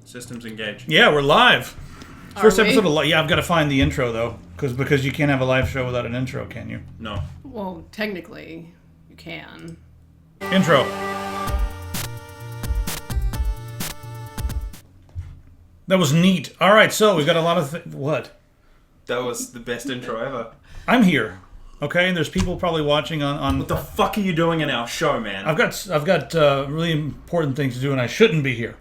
Systems engaged. Yeah, we're live. First Are we? episode of yeah, I've got to find the intro though, because you can't have a live show without an intro, can you? No. Well, technically, you can. Intro. That was neat. All right, so we've got a lot of what? That was the best intro ever. I'm here. Okay, and there's people probably watching on. What the fuck are you doing in our show, man? I've got really important things to do, and I shouldn't be here.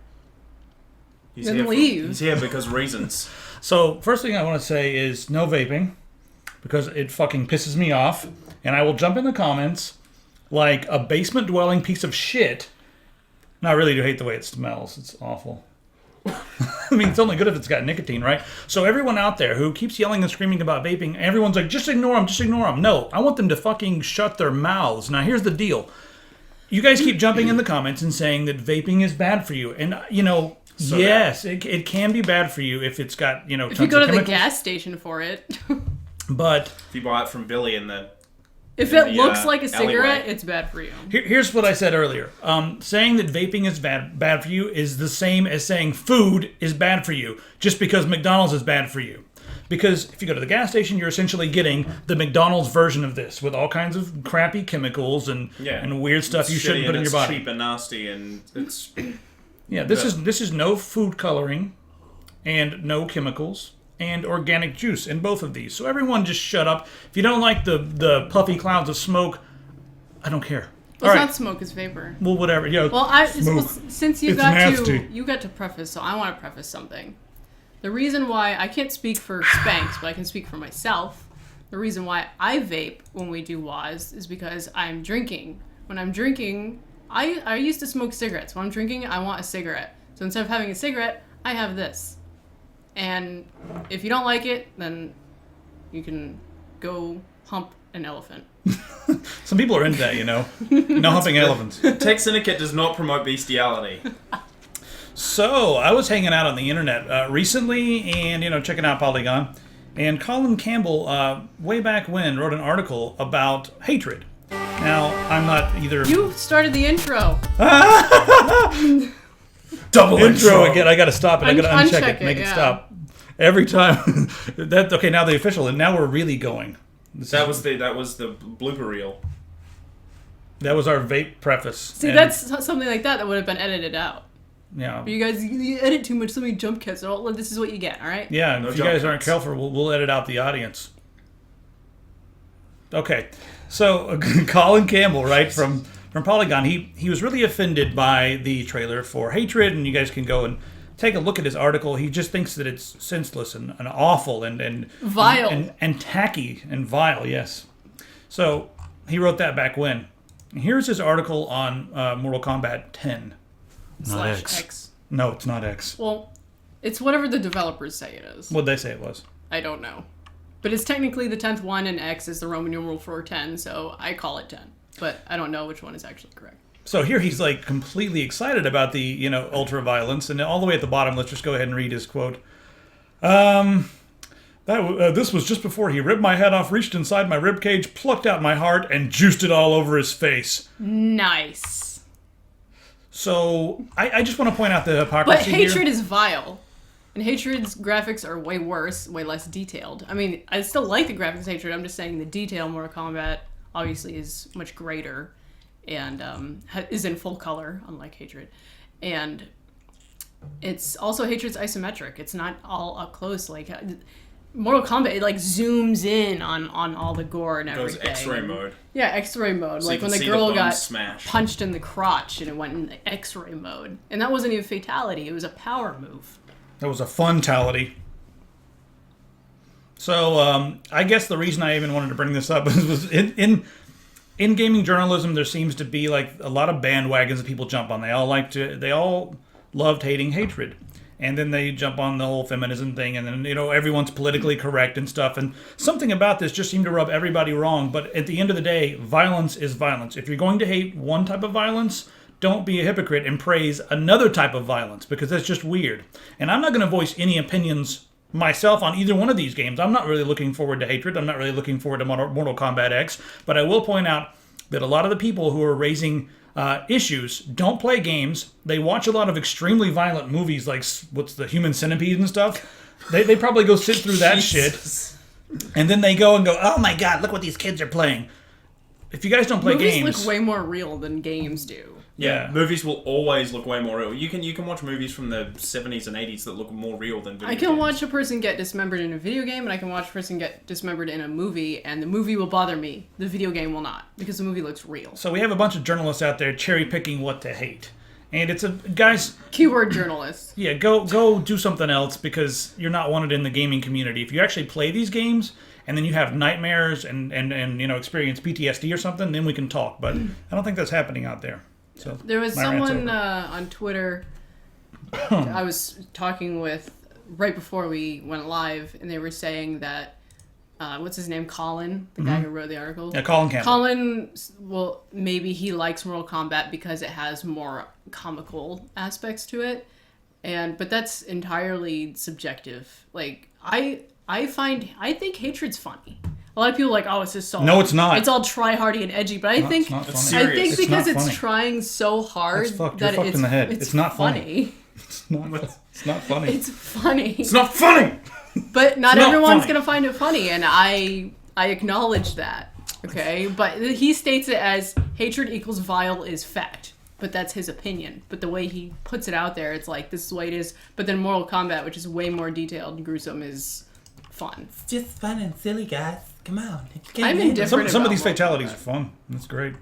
Then leave. He's here because reasons. So first thing I want to say is no vaping, because it fucking pisses me off, and I will jump in the comments like a basement dwelling piece of shit. And I really do hate the way it smells. It's awful. I mean, it's only good if it's got nicotine, right? So everyone out there who keeps yelling and screaming about vaping, everyone's like, just ignore them, just ignore them. No, I want them to fucking shut their mouths. Now, here's the deal. You guys keep jumping in the comments and saying that vaping is bad for you. And, you know, so yes, it can be bad for you if it's got, you know, If tons you go of to the chemicals. gas station for it. But If you buy it from Billy in the... If in it the, looks like a cigarette, alleyway. it's bad for you. here's what I said earlier. Saying that vaping is bad for you is the same as saying food is bad for you, just because McDonald's is bad for you. Because if you go to the gas station, you're essentially getting the McDonald's version of this with all kinds of crappy chemicals and weird stuff It's you shouldn't shitty put in and your body. It's cheap and nasty and it's... Yeah, this is no food coloring and no chemicals and organic juice in both of these. So everyone just shut up. If you don't like the puffy clouds of smoke, I don't care. Well, it's not smoke, it's vapor. Well, whatever. Yeah. Well, smoke. since you It's got nasty. to preface, so I want to preface something. The reason why I can't speak for Spanx, but I can speak for myself. The reason why I vape when we do WASD is because I'm drinking. When I'm drinking, I used to smoke cigarettes. When I'm drinking, I want a cigarette. So instead of having a cigarette, I have this. And if you don't like it, then you can go hump an elephant. Some people are into that, you know. No humping elephants. Tech Syndicate does not promote bestiality. So, I was hanging out on the internet recently and, you know, checking out Polygon. And Colin Campbell, way back when, wrote an article about hatred. Now, I'm not either... You started the intro. Double intro again. I got to stop it. I got to uncheck Uncheck it. Make it yeah. stop. Every time. Okay, now the official. And now we're really going. That was the blooper reel. That was our vape preface. See, And, that's something like that would have been edited out. Yeah. But you guys, you edit too much, so many jump cuts. So this is what you get, all right? Yeah, and No if you jump guys aren't cuts. careful, we'll edit out the audience. Okay, so Colin Campbell, right, from Polygon, he was really offended by the trailer for Hatred, and you guys can go and take a look at his article. He just thinks that it's senseless and awful and Vile. and tacky and vile, yes. So he wrote that back when. Here's his article on Mortal Kombat 10. Slash X. No, it's not X. Well, it's whatever the developers say it is. What'd they say it was? I don't know. But it's technically the 10th one, and X is the Roman numeral for 10, so I call it 10. But I don't know which one is actually correct. So here he's like completely excited about the, you know, ultra violence, and all the way at the bottom, let's just go ahead and read his quote. This was just before he ripped my head off, reached inside my rib cage, plucked out my heart, and juiced it all over his face. Nice. So I just want to point out the hypocrisy But hatred here. is vile. And Hatred's graphics are way worse, way less detailed. I mean, I still like the graphics of Hatred. I'm just saying the detail in Mortal Kombat obviously is much greater and is in full color, unlike Hatred. And it's also Hatred's isometric. It's not all up close. Like Mortal Kombat, it like zooms in on all the gore and It everything. goes X-ray mode. Yeah, X-ray mode. So like you when can the see girl the got bones smash. punched in the crotch and it went in X-ray mode. And that wasn't even a fatality. It was a power move. That was a fun-tality. So I guess the reason I even wanted to bring this up was in gaming journalism, there seems to be like a lot of bandwagons that people jump on. They all loved hating Hatred. And then they jump on the whole feminism thing, and then, you know, everyone's politically correct and stuff. And something about this just seemed to rub everybody wrong. But at the end of the day, violence is violence. If you're going to hate one type of violence, don't be a hypocrite and praise another type of violence, because that's just weird. And I'm not going to voice any opinions myself on either one of these games. I'm not really looking forward to Hatred. I'm not really looking forward to Mortal Kombat X. But I will point out that a lot of the people who are raising issues. Don't play games. They watch a lot of extremely violent movies like what's the Human Centipede and stuff. They probably go sit through that shit. And then they go and go, oh my god, look what these kids are playing. If you guys don't play Movies games... look way more real than games do. Yeah. Movies will always look way more real. You can watch movies from the 70s and 80s that look more real than video I can games. watch a person get dismembered in a video game, and I can watch a person get dismembered in a movie, and the movie will bother me. The video game will not, because the movie looks real. So we have a bunch of journalists out there cherry-picking what to hate. And it's a... Guys... Keyword journalist. Yeah, go do something else because you're not wanted in the gaming community. If you actually play these games and then you have nightmares and experience PTSD or something, then we can talk. But I don't think that's happening out there. So There was my rant's someone over. on Twitter I was talking with right before we went live, and they were saying that what's his name, Colin, the guy who wrote the article. Yeah, Colin Campbell. Colin, well, maybe he likes Mortal Kombat because it has more comical aspects to it, but that's entirely subjective. Like I think hatred's funny. A lot of people are like, oh, it's just so... No, it's not. It's all try-hardy and edgy, but I think... It's not funny. serious. I think It's because not it's funny. trying so hard It's fucked. that You're fucked in the head. it's It's not funny. It's not funny. It's funny. It's not funny! But not It's not everyone's funny. going to find it funny, and I acknowledge that, okay? But he states it as hatred equals vile is fact. But that's his opinion. But the way he puts it out there, it's like, this is the way it is. But then Mortal Kombat, which is way more detailed and gruesome, is fun. It's just fun and silly, guys. Come on. I'm indifferent Some of about these Mortal fatalities Kombat. are fun. That's great.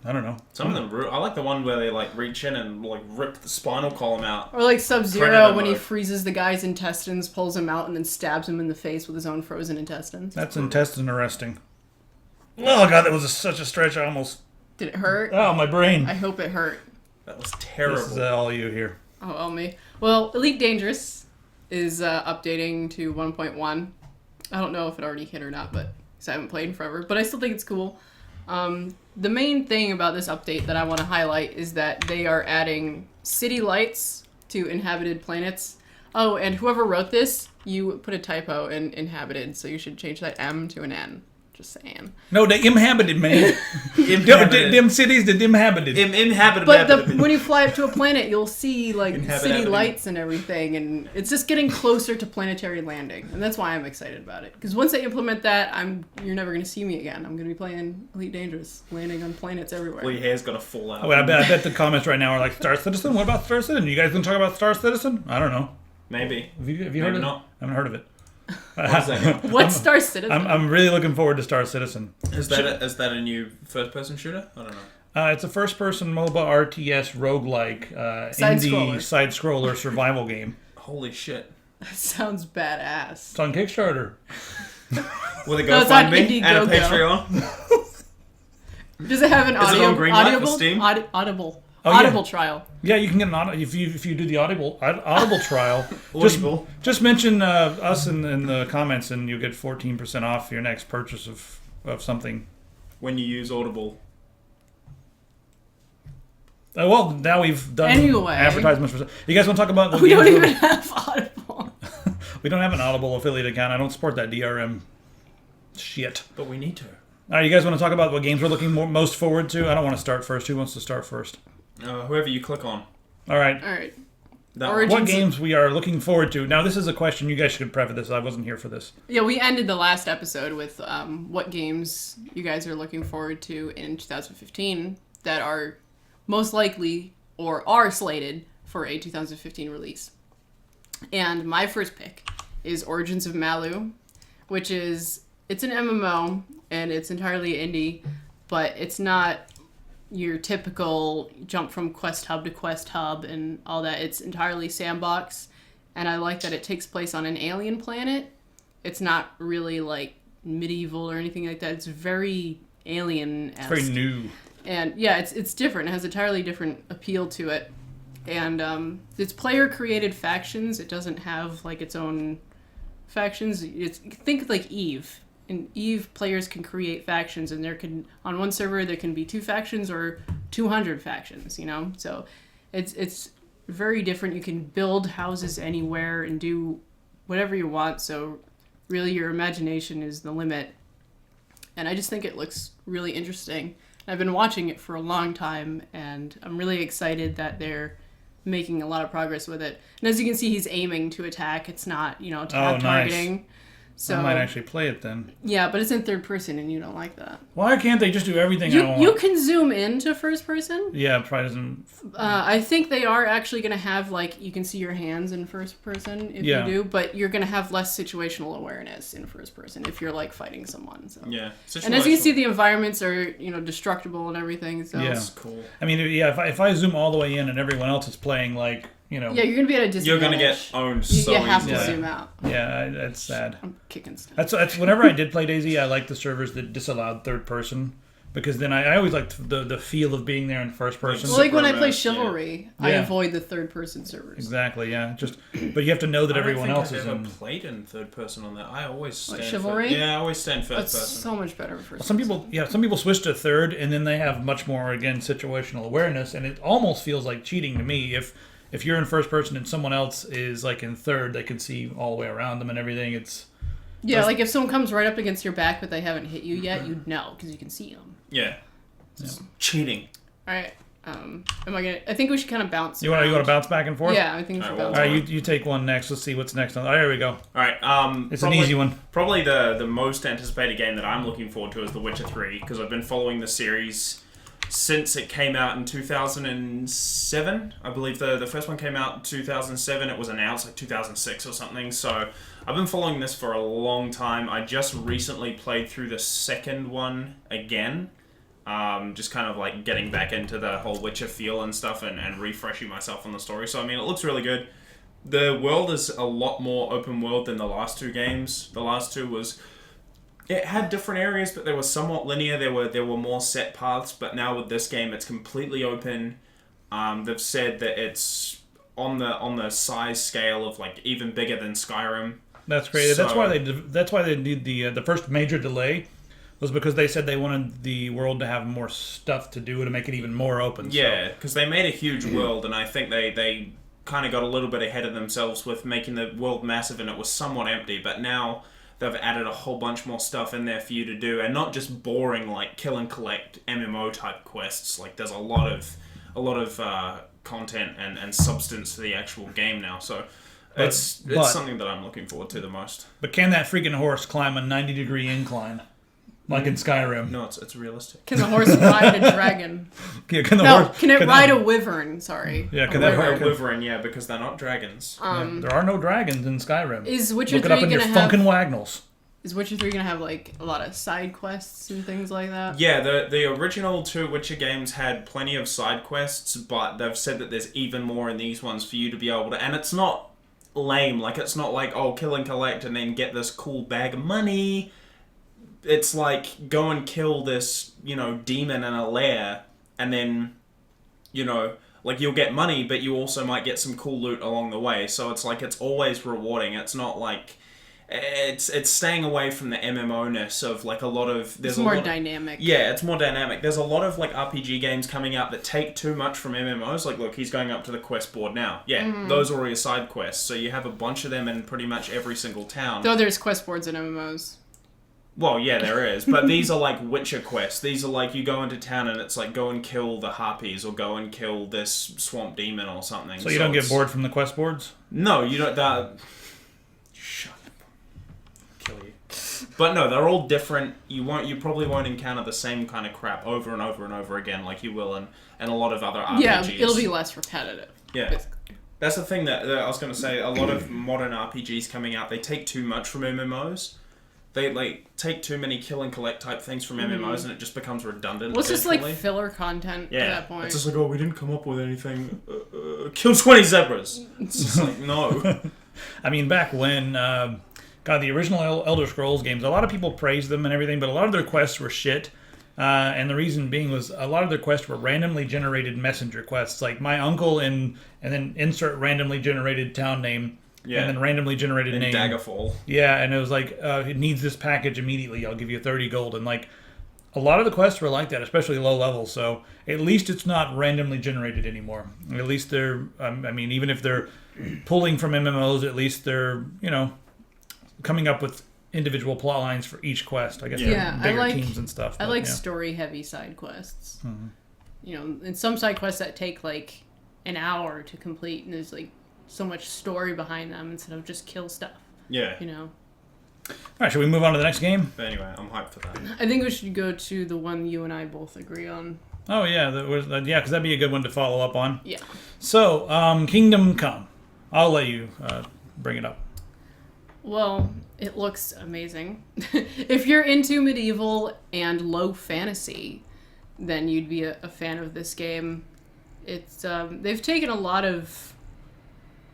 I don't know. Some of them, I like the one where they like reach in and like rip the spinal column out. Or like Sub-Zero Predator when he mode. freezes the guy's intestines, pulls him out, and then stabs him in the face with his own frozen intestines. That's intestine arresting. Oh god, that was such a stretch. I almost... Did it hurt? Oh, my brain. I hope it hurt. That was terrible. This is all you here. Oh, me. Well, Elite Dangerous is updating to 1.1. I don't know if it already hit or not, but because I haven't played in forever. But I still think it's cool. The main thing about this update that I want to highlight is that they are adding city lights to inhabited planets. Oh, and whoever wrote this, you put a typo in inhabited, so you should change that M to an N. Just saying. No, the inhabited, man. Inhabited. Them cities, the inhabited. Inhabited. But when you fly up to a planet, you'll see like Inhabited. city lights and everything, and it's just getting closer to planetary landing, and that's why I'm excited about it. Because once they implement that, you're never going to see me again. I'm going to be playing Elite Dangerous, landing on planets everywhere. Well, your hair's gonna fall out. Oh, I bet the comments right now are like, Star Citizen? What about Star Citizen? You guys gonna talk about Star Citizen? I don't know. Maybe. Have you heard Maybe of it? not. I haven't heard of it. What's that? What's Star Citizen? I'm really looking forward to Star Citizen. Is that a new first-person shooter? I don't know. It's a first-person MOBA RTS roguelike Side-scroller. indie side-scroller survival game. Holy shit. That sounds badass. It's on Kickstarter. Will it No, go it's on find me and a Indiegogo. Patreon? Does it have an Is it on Greenlight for Steam? audible Oh, yeah. Audible trial? Yeah, you can get an Audible if you do the Audible trial. Audible. Just mention us in the comments, and you'll get 14% off your next purchase of something. When you use Audible. Well, now we've done Anyway. advertisements for. You guys want to talk about? What We don't games even have Audible. We don't have an Audible affiliate account. I don't support that DRM shit. But we need to. All right, you guys want to talk about what games we're looking most forward to? I don't want to start first. Who wants to start first? Whoever you click on. All right. All right. That Origin- What games we are looking forward to? Now, this is a question. You guys should preface this. I wasn't here for this. Yeah, we ended the last episode with what games you guys are looking forward to in 2015 that are most likely or are slated for a 2015 release. And my first pick is Origins of Malu, which it's an MMO and it's entirely indie, but it's not your typical jump from quest hub to quest hub and all that. It's entirely sandbox, and I like that it takes place on an alien planet. It's not really like medieval or anything like that. It's very alien-esque. It's very new. And yeah, it's different. It has entirely different appeal to it. And it's player-created factions. It doesn't have like its own factions. Think like Eve. In Eve, players can create factions, and on one server there can be 2 factions or 200 factions. You know, so it's very different. You can build houses anywhere and do whatever you want. So really, your imagination is the limit. And I just think it looks really interesting. I've been watching it for a long time, and I'm really excited that they're making a lot of progress with it. And as you can see, he's aiming to attack. It's not, tab targeting. So, I might actually play it then. Yeah, but it's in third person, and you don't like that. Why can't they just do everything I want? You can zoom into first person. Yeah, probably doesn't... I think they are actually going to have, you can see your hands in first person if you do, but you're going to have less situational awareness in first person if you're, fighting someone. So. Yeah. And as you can see, the environments are, destructible and everything, so... Yeah. That's cool. I mean, yeah, if I zoom all the way in and everyone else is playing, Yeah, you're going to be at a disadvantage. You're going to get owned so You have easily. to zoom out. Yeah, that's sad. I'm kicking stuff. That's whenever I did play DayZ, I liked the servers that disallowed third person, because then I always liked the feel of being there in first person. Well, when I play immersed, Chivalry, I Yeah. avoid the third person servers. Exactly, yeah. But you have to know that everyone else is I've in. never played in third person on that. I always stand Chivalry? I always stand first It's person. so much better in first Some person. people switch to third, and then they have much more, again, situational awareness, and it almost feels like cheating to me. If you're in first person and someone else is in third, they can see all the way around them and everything. Yeah, if someone comes right up against your back but they haven't hit you yet, you'd know because you can see them. Yeah. It's cheating. All right. I think we should kind of bounce. You want to bounce back and forth? Yeah, I think we should bounce. All right, you take one next. Let's see what's next. There we go. All right. It's an easy one. Probably the most anticipated game that I'm looking forward to is The Witcher 3, because I've been following the series since it came out in 2007. I believe the first one came out in 2007. It was announced 2006 or something. So I've been following this for a long time. I just recently played through the second one again. Just kind of getting back into the whole Witcher feel and stuff and refreshing myself on the story. So, I mean, it looks really good. The world is a lot more open world than the last two games. The last two it had different areas, but they were somewhat linear. There were more set paths, but now with this game, it's completely open. They've said that it's on the size scale of even bigger than Skyrim. That's great. So, that's why they did the first major delay was because they said they wanted the world to have more stuff to do to make it even more open. Yeah, because they made a huge world, and I think they kind of got a little bit ahead of themselves with making the world massive, and it was somewhat empty. But now they've added a whole bunch more stuff in there for you to do, and not just boring kill and collect MMO type quests. There's a lot of content and substance to the actual game now. So it's something that I'm looking forward to the most. But can that freaking horse climb a 90-degree incline? Like in Skyrim. No, it's realistic. Can the horse ride a dragon? Yeah, can it ride a wyvern? Sorry. Yeah, Can that ride a wyvern? Yeah, because they're not dragons. There are no dragons in Skyrim. Is Witcher Look it 3 up in your gonna have? Funkin' Wagnalls. Is Witcher 3 gonna have a lot of side quests and things like that? Yeah, the original two Witcher games had plenty of side quests, but they've said that there's even more in these ones for you to be able to, and it's not lame. It's not kill and collect and then get this cool bag of money. It's go and kill this, demon in a lair, and then, you'll get money, but you also might get some cool loot along the way. So it's it's always rewarding. It's not it's staying away from the MMO-ness of a lot of... It's more dynamic. Yeah, it's more dynamic. There's a lot of RPG games coming out that take too much from MMOs. Look, he's going up to the quest board now. Yeah, those are all your side quests. So you have a bunch of them in pretty much every single town. Though there's quest boards in MMOs. Well, yeah, there is. But these are Witcher quests. These are you go into town and it's go and kill the harpies or go and kill this swamp demon or something. So you don't get bored from the quest boards? No, you don't. Shut up. Kill you. But no, they're all different. You probably won't encounter the same kind of crap over and over and over again like you will in a lot of other RPGs. Yeah, it'll be less repetitive. Yeah. Basically. That's the thing that I was going to say. A lot of modern RPGs coming out, they take too much from MMOs. They take too many kill and collect type things from MMOs and it just becomes redundant. Well, it's just filler content at that point. It's just we didn't come up with anything. Kill 20 zebras. It's just no. I mean, back when, the original Elder Scrolls games, a lot of people praised them and everything, but a lot of their quests were shit. And the reason being was a lot of their quests were randomly generated messenger quests. My uncle and then insert randomly generated town name. Yeah. And then randomly generated name. Daggerfall. Yeah, and it was it needs this package immediately. I'll give you 30 gold. And a lot of the quests were like that, especially low level. So at least it's not randomly generated anymore. At least they're, even if they're pulling from MMOs, at least they're, coming up with individual plot lines for each quest. I guess Yeah, bigger I like teams and stuff. I but, like yeah. story-heavy side quests. You know, and some side quests that take like an hour to complete, and there's like so much story behind them instead of just kill stuff. Yeah. You know. All right, should we move on to the next game? But anyway, I'm hyped for that. I think we should go to the one you and I both agree on. Oh yeah, because that'd be a good one to follow up on. Yeah. So, Kingdom Come. I'll let you bring it up. Well, it looks amazing. If you're into medieval and low fantasy, then you'd be a fan of this game. It's they've taken a lot of.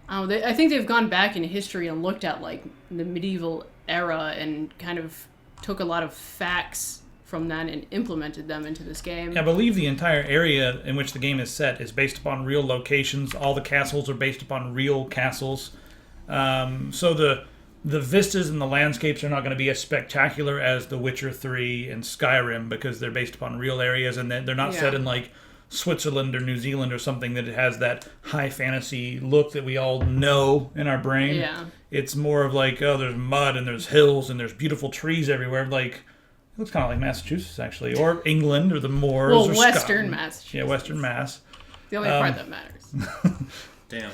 I think they've gone back in history and looked at like the medieval era and kind of took a lot of facts from that and implemented them into this game. I believe the entire area in which the game is set is based upon real locations. All the castles are based upon real castles. So the vistas and the landscapes are not going to be as spectacular as The Witcher 3 and Skyrim because they're based upon real areas and they're not set in like Switzerland or New Zealand or something that it has that high fantasy look that we all know in our brain. Yeah. It's more of like, oh, there's mud and there's hills and there's beautiful trees everywhere. Like, it looks kind of like Massachusetts, actually, or England, or the moors, Well, or Western Scotland. Massachusetts. Yeah, Western Mass. The only part that matters. Damn.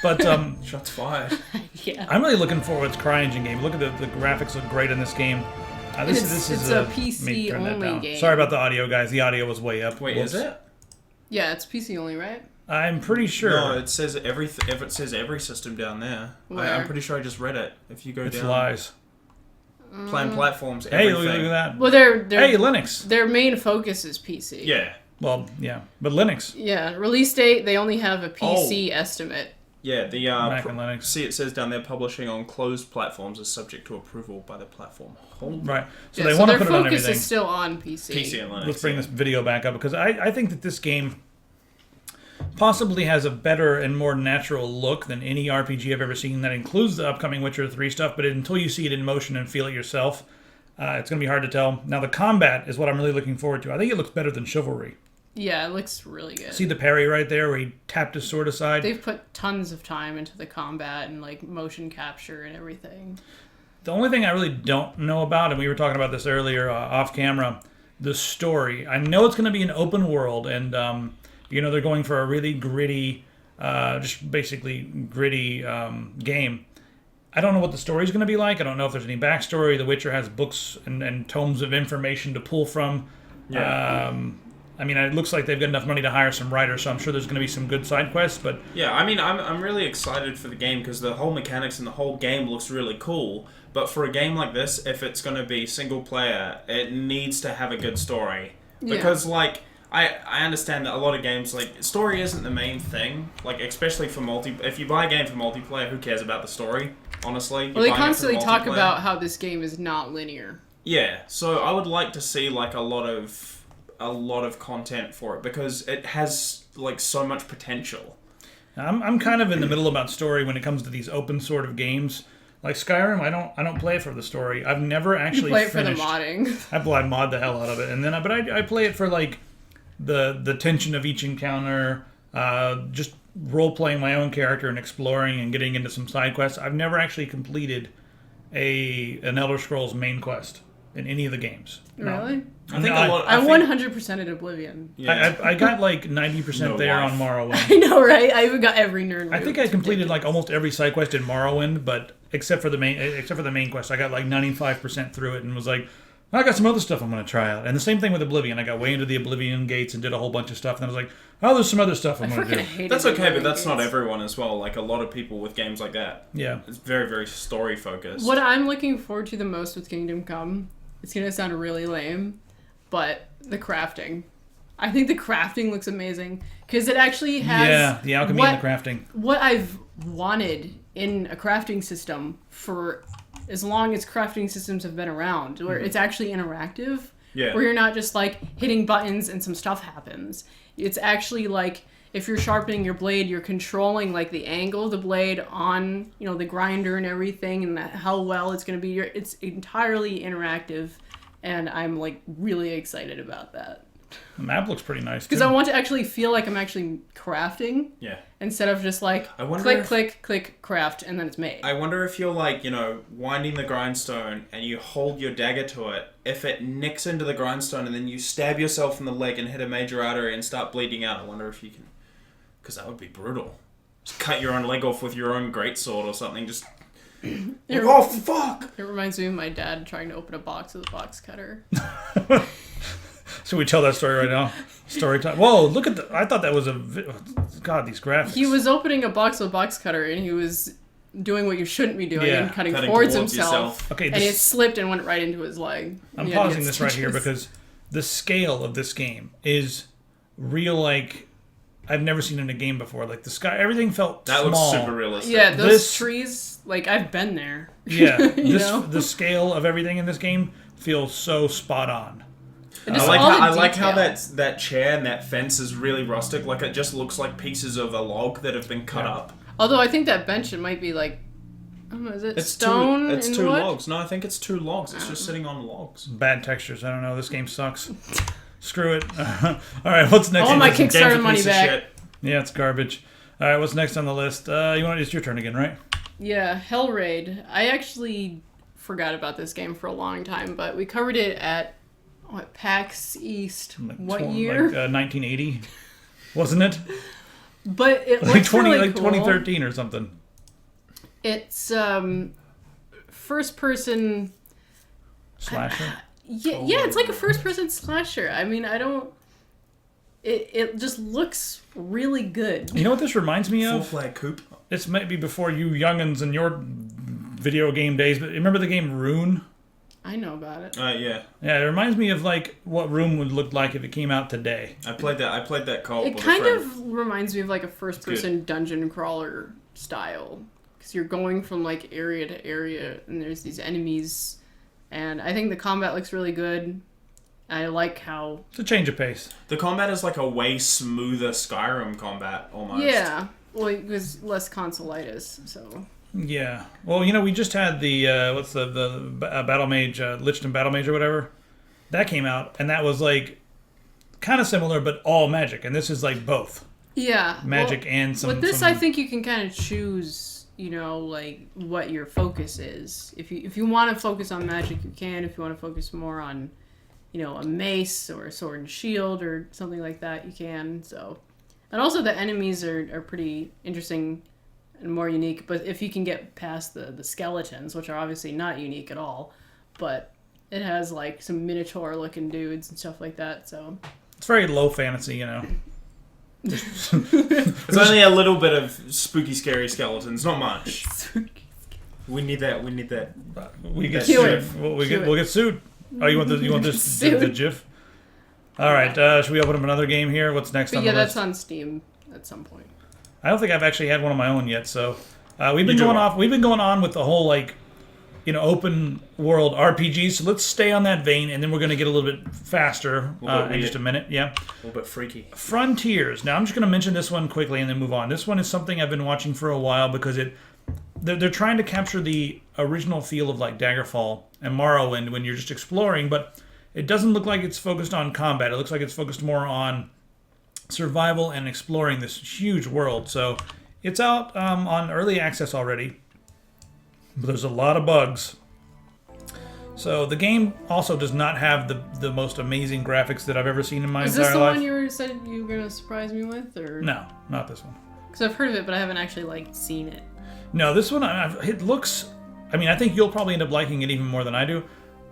But Shots fired. Yeah. I'm really looking forward to this CryEngine game. Look at the graphics look great in this game. This it's is a let me PC turn that only down. game. Sorry about the audio, guys. The audio was way up. Wait, Whoops. is it? Yeah, it's PC only, right? I'm pretty sure. No, it says it says every system down there. Where? I'm pretty sure I just read it. If you go It's down, lies. plan platforms, Hey, everything. look at that. Well, their Hey, Linux. their main focus is PC. Yeah, Well, yeah, but Linux. Yeah, release date, they only have a PC estimate. yeah. The Mac and Linux. see, it says down there publishing on closed platforms is subject to approval by the platform holder. Right. So Yeah, they want to their put it on focus everything. is still on PC. PC and Linux. Let's bring this video back up because I think that this game possibly has a better and more natural look than any RPG I've ever seen that includes the upcoming Witcher 3 stuff, but until you see it in motion and feel it yourself, it's going to be hard to tell. Now, the combat is what I'm really looking forward to. I think it looks better than Chivalry. Yeah, it looks really good. See the parry right there where he tapped his sword aside? They've put tons of time into the combat and like motion capture and everything. The only thing I really don't know about, and we were talking about this earlier off camera, the story. I know it's going to be an open world, and they're going for a really gritty, just basically gritty game. I don't know what the story's going to be like. I don't know if there's any backstory. The Witcher has books and tomes of information to pull from. Yeah. It looks like they've got enough money to hire some writers, so I'm sure there's going to be some good side quests. But Yeah, I mean, I'm really excited for the game because the whole mechanics and the whole game looks really cool. But for a game like this, if it's going to be single player, it needs to have a good story. Yeah. Because, like, I understand that a lot of games, like, story isn't the main thing. Like, especially for if you buy a game for multiplayer, who cares about the story, honestly? Well, they constantly talk about how this game is not linear. Yeah, so I would like to see, like, a lot of content for it because it has, like, so much potential. I'm kind of in the middle about story when it comes to these open sort of games. Like Skyrim, I don't play it for the story. I've never actually You play it finished. for the modding. I mod the hell out of it, and then I play it for like the tension of each encounter, just role playing my own character and exploring and getting into some side quests. I've never actually completed an Elder Scrolls main quest in any of the games. No. Really? I think I 100%ed Oblivion. Yeah. I got like 90% No there life. on Morrowind. I know, right? I even got every nerd. I think I completed like almost every side quest in Morrowind, but except for the main quest, I got like 95% through it and was like, I got some other stuff I'm going to try out. And the same thing with Oblivion. I got way into the Oblivion gates and did a whole bunch of stuff, and I was like, oh, there's some other stuff I'm going to do. hated That's the okay, but Oblivion that's not games. everyone as well. Like, a lot of people with games like that. Yeah. It's very, very story focused. What I'm looking forward to the most with Kingdom Come, it's going to sound really lame, but the crafting. I think the crafting looks amazing because it actually has Yeah, the alchemy and the crafting. what I've wanted in a crafting system for as long as crafting systems have been around, where it's actually interactive, Yeah. where you're not just like hitting buttons and some stuff happens. It's actually like if you're sharpening your blade, you're controlling like the angle of the blade on the grinder and everything, and how well it's going to be. It's entirely interactive, and I'm like really excited about that. The map looks pretty nice, too. Because I want to actually feel like I'm actually crafting. Yeah. Instead of just like, click, craft, and then it's made. I wonder if you're like, winding the grindstone and you hold your dagger to it, if it nicks into the grindstone and then you stab yourself in the leg and hit a major artery and start bleeding out. I wonder if you can... Because that would be brutal. Just cut your own leg off with your own greatsword or something. Just... oh, fuck! It reminds me of my dad trying to open a box with a box cutter. Should we tell that story right now? Story time. Whoa, look at I thought that was God, these graphics. He was opening a box with a box cutter, and he was doing what you shouldn't be doing and cutting towards himself. Okay, and it slipped and went right into his leg. I'm pausing this right here because the scale of this game is real, like... I've never seen in a game before. Like, the sky, everything felt small. That looks super realistic. Yeah, those trees, like, I've been there. Yeah, the scale of everything in this game feels so spot on. I like how that chair and that fence is really rustic. Like, it just looks like pieces of a log that have been cut up. Although I think that bench, it might be like, I don't know, is it stone? It's two wood? logs. No, I think it's 2 logs. It's just sitting on logs. Bad textures. I don't know. This game sucks. Screw it. All right, what's next? All my Kickstarter money back. Yeah, it's garbage. All right, what's next on the list? It's your turn again, right? Yeah, Hell Raid. I actually forgot about this game for a long time, but we covered it at PAX East. What year? 1980, wasn't it? But it looks really cool. 2013 or something. It's first person slasher. Yeah, it's like a first-person slasher. I mean, It just looks really good. You know what this reminds me of? Full Flag Coupe. This might be before you youngins and your video game days, but remember the game Rune? I know about it. Yeah. Yeah, it reminds me of like what Rune would look like if it came out today. I played that co-op. It kind of reminds me of like a first-person dungeon crawler style, because you're going from like area to area, and there's these enemies. And I think the combat looks really good. I like how... It's a change of pace. The combat is like a way smoother Skyrim combat, almost. Yeah. Well, it was less consolitis, so... Yeah. Well, we just had the... what's the Battle Mage, Lichten Battle Mage or whatever? That came out, and that was like... kind of similar, but all magic. And this is like both. Yeah. Magic and some... With this, I think you can kind of choose... like what your focus is. If you want to focus on magic, you can. If you want to focus more on, a mace or a sword and shield or something like that, you can. So, and also the enemies are pretty interesting and more unique. But if you can get past the skeletons, which are obviously not unique at all, but it has like some minotaur looking dudes and stuff like that. So it's very low fantasy, It's only a little bit of spooky, scary skeletons, not much. We need that. We get sued. We'll get sued. Oh, you want this the GIF? All right. Should we open up another game here? What's next on the list? Yeah, that's on Steam at some point. I don't think I've actually had one of my own yet. So we've been going on with the whole open world RPGs. So let's stay on that vein, and then we're going to get a little bit faster in just a minute. Yeah. A little bit freaky. Frontiers. Now, I'm just going to mention this one quickly and then move on. This one is something I've been watching for a while because they're trying to capture the original feel of like Daggerfall and Morrowind when you're just exploring, but it doesn't look like it's focused on combat. It looks like it's focused more on survival and exploring this huge world. So it's out on early access already. But there's a lot of bugs. So the game also does not have the most amazing graphics that I've ever seen in my entire life. Is this the one you said you were going to surprise me with? Or? No, not this one. Because I've heard of it, but I haven't actually seen it. No, this one, it looks... I mean, I think you'll probably end up liking it even more than I do.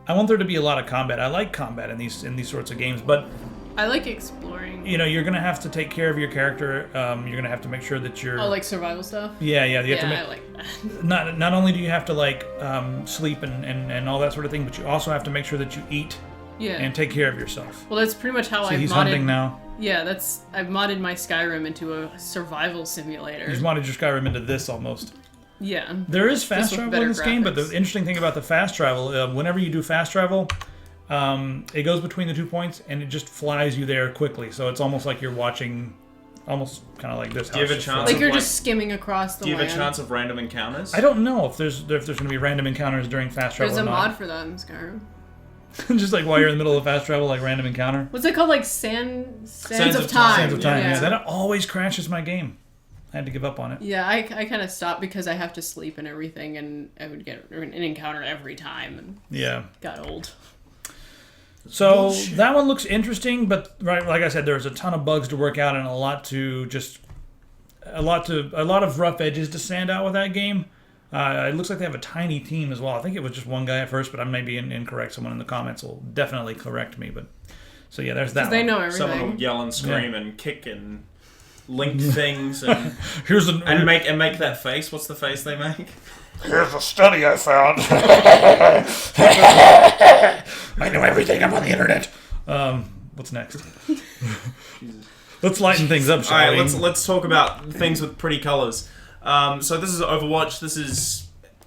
I want there to be a lot of combat. I like combat in these sorts of games, but... I like exploring. You're going to have to take care of your character. You're going to have to make sure that you're... Oh, like survival stuff? Yeah. You have to I like that. Not only do you have to, sleep and all that sort of thing, but you also have to make sure that you eat and take care of yourself. Well, that's pretty much how I've he's modded... hunting now. Yeah, I've modded my Skyrim into a survival simulator. He's modded your Skyrim into this almost. Yeah. There is fast travel in this game, but the interesting thing about the fast travel, whenever you do fast travel, it goes between the 2 points and it just flies you there quickly. So it's almost like you're watching, almost kind of like this. Do you have a chance? Like you're just skimming across the land. Do you have a chance of random encounters? I don't know if there's going to be random encounters during fast travel. There's a mod for that in Skyrim. Just like while you're in the middle of fast travel, like random encounter. What's it called? Like Sands of Time. Sands of Time, Yeah. That always crashes my game. I had to give up on it. Yeah, I kind of stopped because I have to sleep and everything, and I would get an encounter every time, and Yeah. got old. So that one looks interesting, but right, like I said, there's a ton of bugs to work out and a lot of rough edges to sand out with that game. It looks like they have a tiny team as well. I think it was just one guy at first, but I may be incorrect. Someone in the comments will definitely correct me. But so yeah, there's that. Because they know everything. Someone will yell and scream and kick and link things and make that face. What's the face they make? Here's a study I found. I know everything. I'm on the internet. What's next? Let's lighten things up, shall we? Let's talk about things with pretty colors. So this is Overwatch.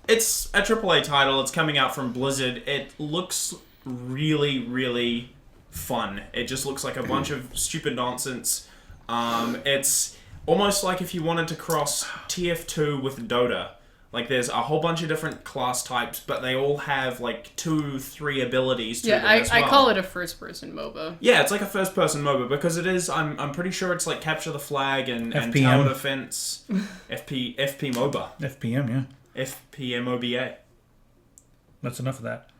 It's a AAA title. It's coming out from Blizzard. It looks really, really fun. It just looks like a bunch of stupid nonsense. It's almost like if you wanted to cross TF2 with Dota. Like, there's a whole bunch of different class types, but they all have, like, 2-3 abilities to them as well. I call it a first-person MOBA. Yeah, it's like a first-person MOBA, because it is, I'm pretty sure it's like Capture the Flag and FPM. Tower Defense. FP MOBA. FPM, yeah. FPMOBA. That's enough of that.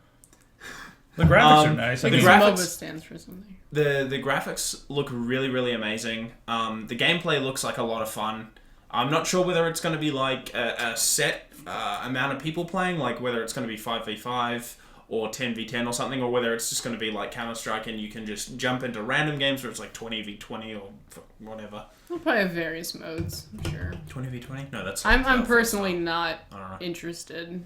The graphics are nice. I think MOBA stands for something. The graphics look really, really amazing. The gameplay looks like a lot of fun. I'm not sure whether it's going to be like a set amount of people playing, like whether it's going to be 5v5 or 10v10 or something, or whether it's just going to be like Counter-Strike and you can just jump into random games where it's like 20v20 or whatever. We'll probably have various modes, I'm sure. 20v20? No, that's... I'm personally not interested.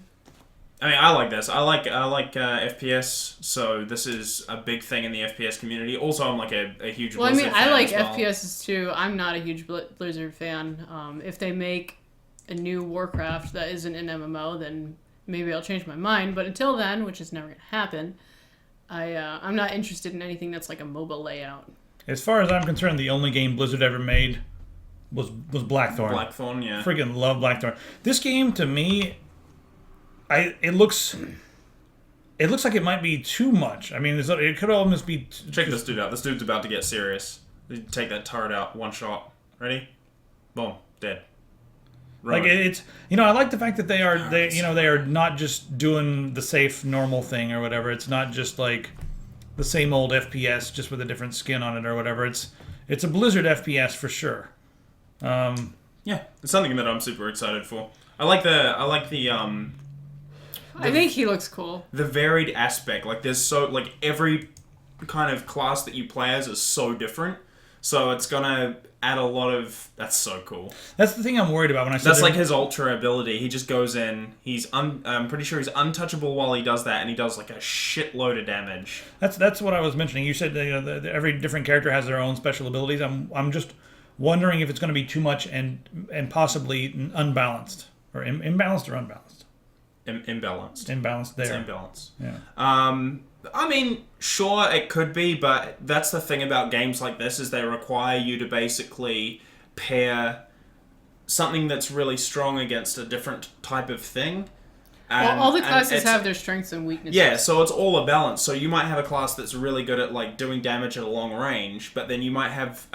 I mean, I like this. I like FPS, so this is a big thing in the FPS community. Also, I'm like a huge Blizzard fan I like as well. FPSs too. I'm not a huge Blizzard fan. If they make a new Warcraft that isn't an MMO, then maybe I'll change my mind. But until then, which is never going to happen, I'm not interested in anything that's like a MOBA layout. As far as I'm concerned, the only game Blizzard ever made was Blackthorn. Blackthorn, yeah. Freaking love Blackthorn. This game, to me... It looks like it might be too much. I mean, it could almost be... Check this dude out. This dude's about to get serious. Take that turret out. One shot. Ready? Boom. Dead. Like, it's... I like the fact that they are not just doing the safe, normal thing or whatever. It's not just like the same old FPS just with a different skin on it or whatever. It's a Blizzard FPS for sure. Yeah. It's something that I'm super excited for. I think he looks cool. The varied aspect, like every kind of class that you play as is so different, so it's gonna add a lot of. That's so cool. That's the thing I'm worried about when I said that's like his ultra ability. He just goes in. I'm pretty sure he's untouchable while he does that, and he does like a shitload of damage. That's what I was mentioning. You said every different character has their own special abilities. I'm just wondering if it's going to be too much and possibly unbalanced or imbalanced or unbalanced. Imbalanced there. It's imbalanced. Yeah. I mean, sure, it could be, but that's the thing about games like this is they require you to basically pair something that's really strong against a different type of thing. Well, all the classes have their strengths and weaknesses. Yeah, so it's all a balance. So you might have a class that's really good at like doing damage at a long range, but then you might have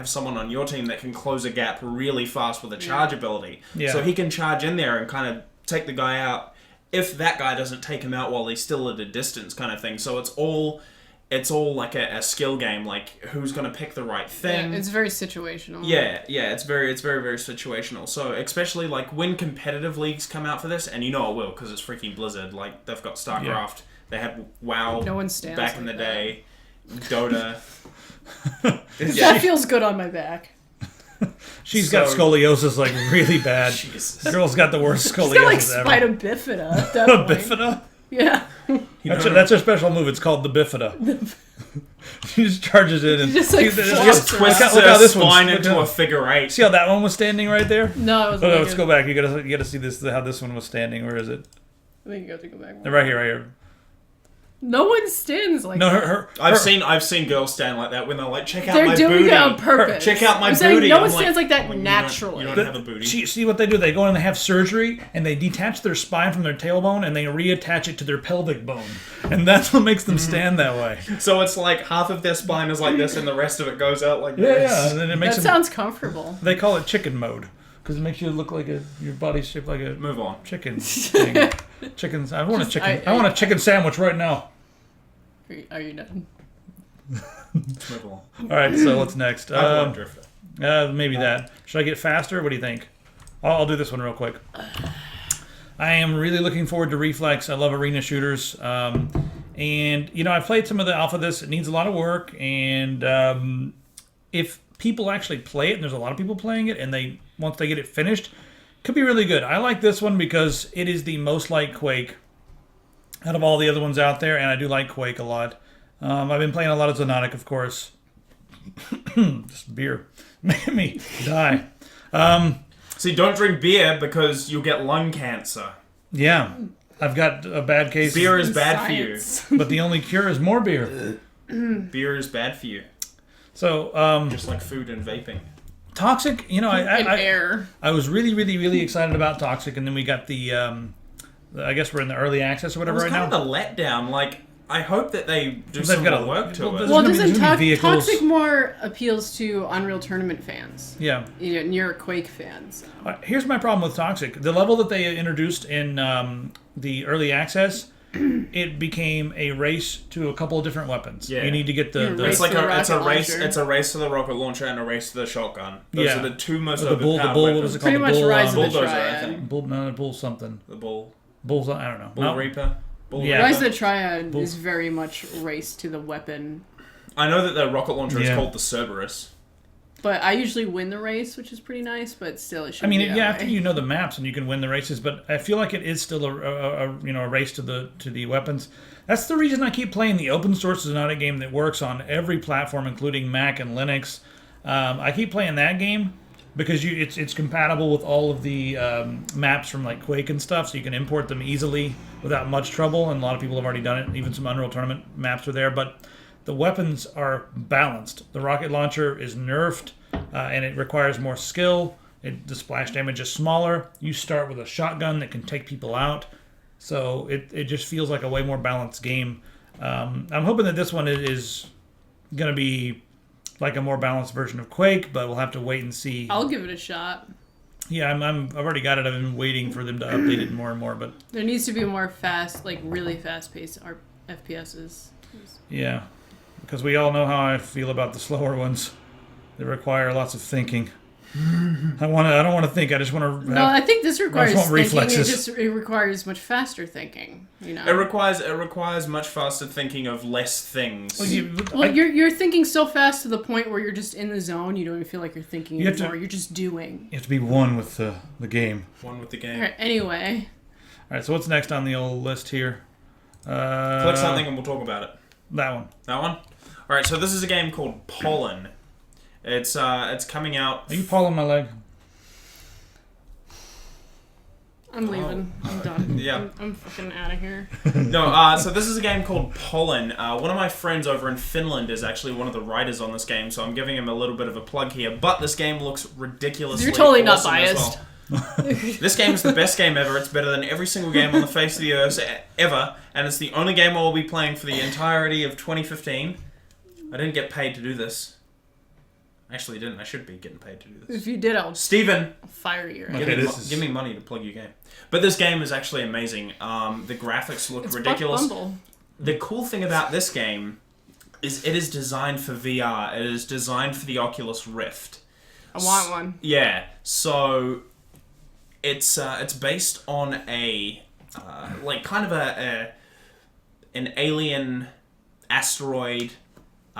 someone on your team that can close a gap really fast with a charge ability. Yeah. So he can charge in there and kind of take the guy out if that guy doesn't take him out while he's still at a distance, kind of thing. So it's all like a skill game, like who's going to pick the right thing. Yeah, it's very situational. Yeah, it's very, very situational. So especially like when competitive leagues come out for this, and you know it will because it's freaking Blizzard. Like they've got StarCraft, they had WoW no one stands back in the day, Dota. That feels good on my back. She's got scoliosis like really bad. Jesus. Girl's got the worst scoliosis She's got like spina bifida at that point. Bifida? Yeah. That's her special move. It's called the bifida. She just charges in and just like twists her spine into a figure eight. See how that one was standing right there? No, it was. Let's go back. You gotta see this. How this one was standing. Where is it? I think you have to go back. Right here. No one stands like No, that. I've seen girls stand like that when they're like, check out They're my doing booty. it on purpose. Check out my I'm saying booty. no I'm one like, stands like that I'm naturally. You don't have a booty. See what they do? They go in and they have surgery, and they detach their spine from their tailbone, and they reattach it to their pelvic bone. And that's what makes them stand that way. So it's like half of their spine is like this, and the rest of it goes out like Yeah, this. yeah. And then it makes That them, sounds comfortable. they call it chicken mode. Because it makes you look like your body's shaped like a Move on. chicken thing. Chickens. I want a chicken. I want a chicken sandwich right now. Are you done? Move on. All right. So what's next? I want Drifter. Maybe that. Should I get faster? What do you think? I'll do this one real quick. I am really looking forward to Reflex. I love arena shooters. And, I've played some of the alpha of this. It needs a lot of work. And if people actually play it, and there's a lot of people playing it, and once they get it finished, it could be really good. I like this one because it is the most like Quake out of all the other ones out there, and I do like Quake a lot. I've been playing a lot of Zonotic, of course. This beer made me die. See, don't drink beer because you'll get lung cancer. Yeah, I've got a bad case. Beer is bad Science. But the only cure is more beer. Beer is bad for you. So, Just like food and vaping. Toxic, And air. I was really, really, really excited about Toxic, and then we got I guess we're in the early access or whatever right now. It's kind of a letdown. Like, I hope that they do They've some got more work to it. there's Well, gonna be- doesn't there's gonna be vehicles. Toxic more appeals to Unreal Tournament fans? Yeah. And you're a Quake fan. So. Here's my problem with Toxic. The level that they introduced in the early access, it became a race to a couple of different weapons. Yeah. You need to get the It's like to the it's a rocket race. launcher. It's a race to the rocket launcher and a race to the shotgun. Those Yeah. are the two most the bull. overpowered What weapons. was it called? Pretty The much bull, Rise of the Bulldozer, I Triad. think. bull something. The bull. Bulls. I don't know. Bull No. Reaper. Bull Yeah. Reaper. Rise of the Triad is very much race to the weapon. I know that the rocket launcher is Yeah. called the Cerberus. But I usually win the race, which is pretty nice, but still it should I mean, be that after way. you know the maps and you can win the races, but I feel like it is still a race to the weapons. That's the reason I keep playing the open source Sonata game that works on every platform, including Mac and Linux. I keep playing that game because it's compatible with all of the maps from like Quake and stuff, so you can import them easily without much trouble. And a lot of people have already done it. Even some Unreal Tournament maps are there, but the weapons are balanced. The rocket launcher is nerfed, and it requires more skill. The splash damage is smaller. You start with a shotgun that can take people out. So it just feels like a way more balanced game. I'm hoping that this one is going to be like a more balanced version of Quake, but we'll have to wait and see. I'll give it a shot. Yeah, I've already got it. I've been waiting for them to update it more and more, but There needs to be more fast, like really fast-paced FPSs. yeah, because we all know how I feel about the slower ones. They require lots of thinking. I don't want to think. I just want to. No, I think this requires want thinking. reflexes. It requires much faster thinking. You know. It requires much faster thinking of less things. You're thinking so fast to the point where you're just in the zone. You don't even feel like you're thinking You have to- anymore. You're just doing. You have to be one with the game. One with the game. All right. Anyway, All right, so what's next on the old list here? Click something and we'll talk about it. That one. That one? Alright, so this is a game called Pollen. It's coming out. Are you pulling my leg? I'm leaving. I'm done. Yeah. I'm fucking out of here. No, so this is a game called Pollen. One of my friends over in Finland is actually one of the writers on this game, so I'm giving him a little bit of a plug here. But this game looks ridiculously You're totally not awesome as biased. well. This game is the best game ever. It's better than every single game on the face of the earth ever, and it's the only game I will be playing for the entirety of 2015. I didn't get paid to do this. Actually, I didn't. I should be getting paid to do this. If you did, I'll Steven, fire you. Right? Okay, give me money to plug your game. But this game is actually amazing. The graphics look It's ridiculous. Buck Bumble. The cool thing about this game is it is designed for VR. It is designed for the Oculus Rift. I want one. Yeah, so it's based on a like kind of an alien asteroid